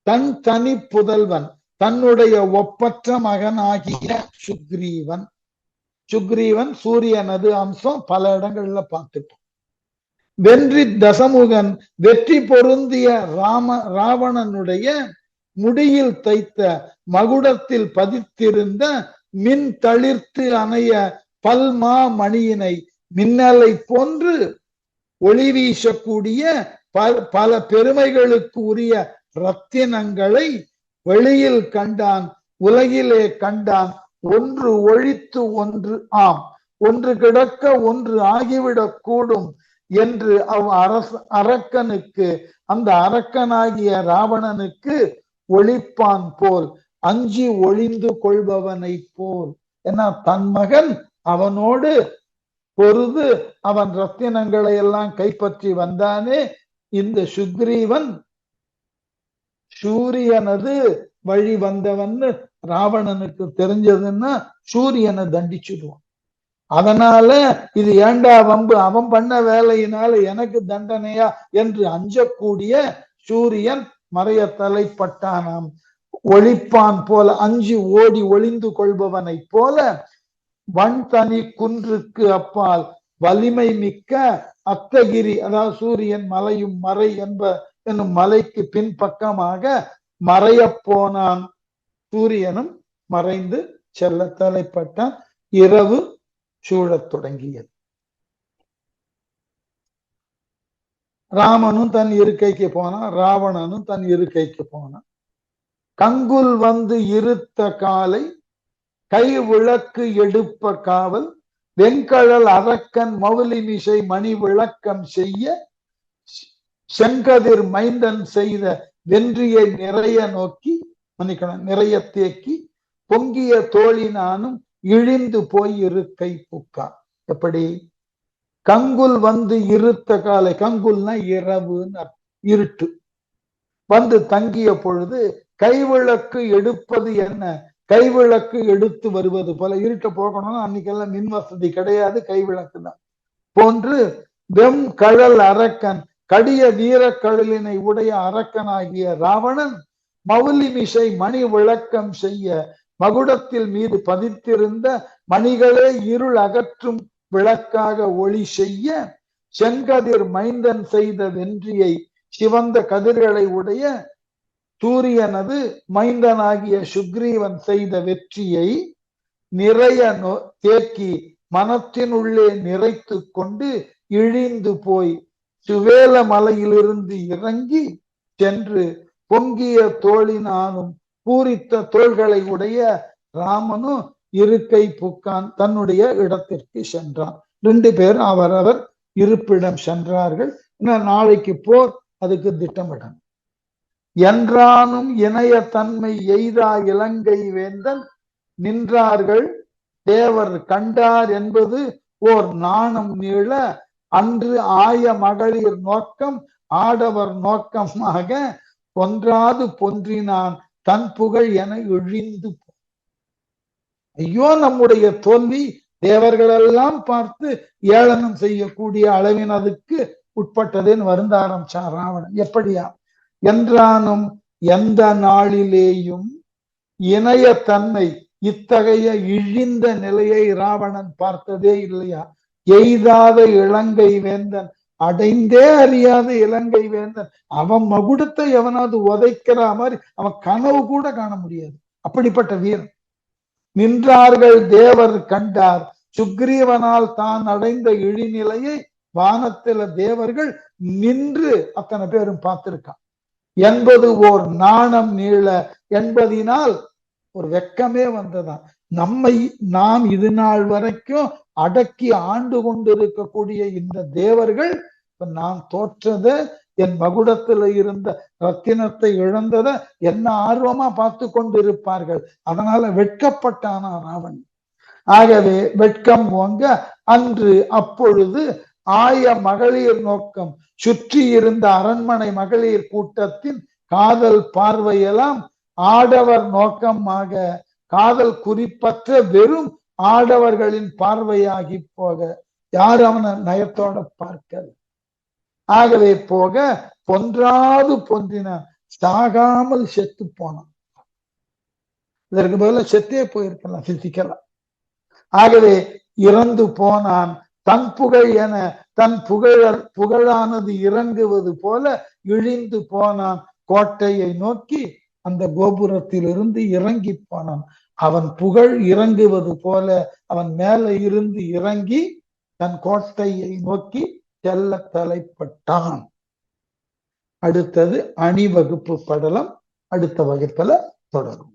Speaker 1: தன் தனி புதல்வன், தன்னுடைய ஒப்பற்ற மகனாகிய சுக்ரீவன். சுக்ரீவன் சூரியனது அம்சம் பல இடங்கள்ல பார்த்துட்டோம். வென்றி தசமுகன், வெற்றி பொருந்திய ராவணனுடைய முடியில் தைத்த மகுடத்தில் பதித்திருந்த மின் தளிர்த்து அணைய பல்மா மணியினை, மின்னலை போன்று ஒளி வீசக்கூடிய பல பெருமைகளுக்கு உரிய ரத்தினங்களை வெளியில் கண்டான், உலகிலே கண்டான். ஒன்று ஒழித்து ஒன்று ஆம், ஒன்று கிடக்க ஒன்று ஆகிவிடக் கூடும் என்று அரக்கனுக்கு, அந்த அரக்கனாகிய ராவணனுக்கு ஒழிப்பான் போல், அஞ்சி ஒளிந்து கொள்பவனை போல். ஏன்னா தன் மகன் அவனோடு பொருது அவன் ரத்தினங்களை எல்லாம் கைப்பற்றி வந்தானே. இந்த சுக்ரீவன் சூரியனது வழி வந்தவன்னு ராவணனுக்கு தெரிஞ்சதுன்னா சூரியனை தண்டிச்சுடுவான். அதனால இது ஏண்டா வம்பு, அவன் பண்ண வேலையினால எனக்கு தண்டனையா என்று அஞ்சக்கூடிய சூரியன் மறைய தலைப்பட்டானாம். ஒளிப்பான் போல அஞ்சு ஓடி ஒளிந்து கொள்பவனை போல வன்தனி குன்றுக்கு அப்பால் வலிமை மிக்க அத்தகிரி, அதாவது சூரியன் மலையும் மறை என்னும் மலைக்கு பின்பக்கமாக மறைய போனான். சூரியனும் மறைந்து செல்ல தலைப்பட்டான். இரவு சூழத் தொடங்கியது. ராமனும் தன் இருக்கைக்கு போனான், ராவணனும் தன் இருக்கைக்கு போனான். கங்குல் வந்து இருத்த காலை கை விளக்கு எடுப்ப காவல் வெண்கழல் அரக்கன் மவுலிமிசை மணி விளக்கம் செய்ய செங்கதிர் மைந்தன் செய்த வென்றியை நிறைய நோக்கி நிறைய தேக்கி பொங்கிய தோழினானும் இழிந்து போய் இருக்கை புக்கான். எப்படி? கங்குல் வந்து இருத்த காலை, கங்குல்னா இரவுன்னு இருட்டு, வந்து தங்கிய பொழுது கைவிளக்கு எடுப்பது என்ன? கைவிளக்கு எடுத்து வருவது போல. இருட்ட போகணும்னா அன்னைக்கெல்லாம் மின் வசதி கிடையாது, கைவிளக்கு தான் போன்று வெம் கழல் அரக்கன், கடிய வீர கழலினை உடைய அரக்கனாகிய ராவணன் மவுலிமிசை மணி விளக்கம் செய்ய மகுடத்தில் மீது பதித்திருந்த மணிகளே இருள் அகற்றும் விளக்காக ஒளி செய்ய செங்கதிர் மைந்தன் செய்த வென்றியை சிவந்த கதிர்களை உடைய சூரியனது மைந்தனாகிய சுக்ரீவன் செய்த வெற்றியை நிறைய தேக்கி மனத்தினுள்ளே நிறைத்து கொண்டு இழிந்து போய் சுவேல மலையிலிருந்து இறங்கி சென்று பொங்கிய தோளினானும் பூரித்த தோள்களை உடைய ராமனும் இருக்கை புக்கான், தன்னுடைய இடத்திற்கு சென்றான். 2 பேர் அவரவர் இருப்பிடம் சென்றார்கள். நாளைக்கு போர், அதுக்கு திட்டமிடணும். என்றானும் இணைய தன்மை எய்தா இலங்கை வேந்தன் நின்றார்கள் தேவர் கண்டார் என்பது ஓர் நாணம் நீள அன்று ஆய மகளிர் நோக்கம் ஆடவர் நோக்கமாக பொன்றாது பொன்றினான் தன் புகழ் என இழிந்து. ஐயோ, நம்முடைய தோல்வி தேவர்களெல்லாம் பார்த்து ஏளனம் செய்யக்கூடிய அளவினதுக்கு உட்பட்டதுன்னு வருந்த ஆரம்பிச்சான் ராவணன். எப்படியா? என்றானும் எந்த நாளிலேயும் இணைய தன்மை, இத்தகைய இழிந்த நிலையை ராவணன் பார்த்ததே இல்லையா? எய்தாத இலங்கை வேந்தன், அடைந்தே அறியாத இலங்கை வேந்தன், அவன் மகுடத்தை எவனாவது உதைக்கிற மாதிரி அவன் கனவு கூட காண முடியாது, அப்படிப்பட்ட வீரன். நின்றார்கள் தேவர் கண்டார், சுக்ரீவனால் தான் அடைந்த இழிநிலையை வானத்தில தேவர்கள் நின்று அத்தனை பேரும் பார்த்திருக்கான் என்பது ஓர் நாணம் நீள என்பதினால் ஒரு வெக்கமே வந்ததான். நாம் இது நாள் வரைக்கும் அடக்கி ஆண்டு கொண்டிருக்கக்கூடிய இந்த தேவர்கள் நான் தோற்றத, என் மகுடத்துல இருந்த ரத்தினத்தை இழந்தத என்ன ஆர்வமா பார்த்து கொண்டிருப்பார்கள். அதனால வெட்கப்பட்டானா ராவணன். ஆகவே வெட்கம் ஓங்க அன்று அப்பொழுது ஆய மகளிர் நோக்கம், சுற்றி இருந்த அரண்மனை மகளிர் கூட்டத்தின் காதல் பார்வையெல்லாம் ஆடவர் நோக்கமாக, காதல் குறிப்பற்ற வெறும் ஆடவர்களின் பார்வையாகி போக, யார் அவனை நயத்தோட பார்க்கல. ஆகவே போக பொன்றாது பொன்றினான், சாகாமல் செத்து போனான். இதற்கு பதிலாக செத்தே போயிருக்கலாம் பிசிக்கலா. ஆகவே இறந்து போனான். தன் புகழ் என தன் புகழானது இறங்குவது போல இழிந்து போனான். கோட்டையை நோக்கி அந்த கோபுரத்திலிருந்து இறங்கி போனான். அவன் புகழ் இறங்குவது போல அவன் மேல இருந்து இறங்கி தன் கோட்டையை நோக்கி செல்ல தலைப்பட்டான். அடுத்தது அணிவகுப்பு படலம் அடுத்த வகுப்புல தொடரும்.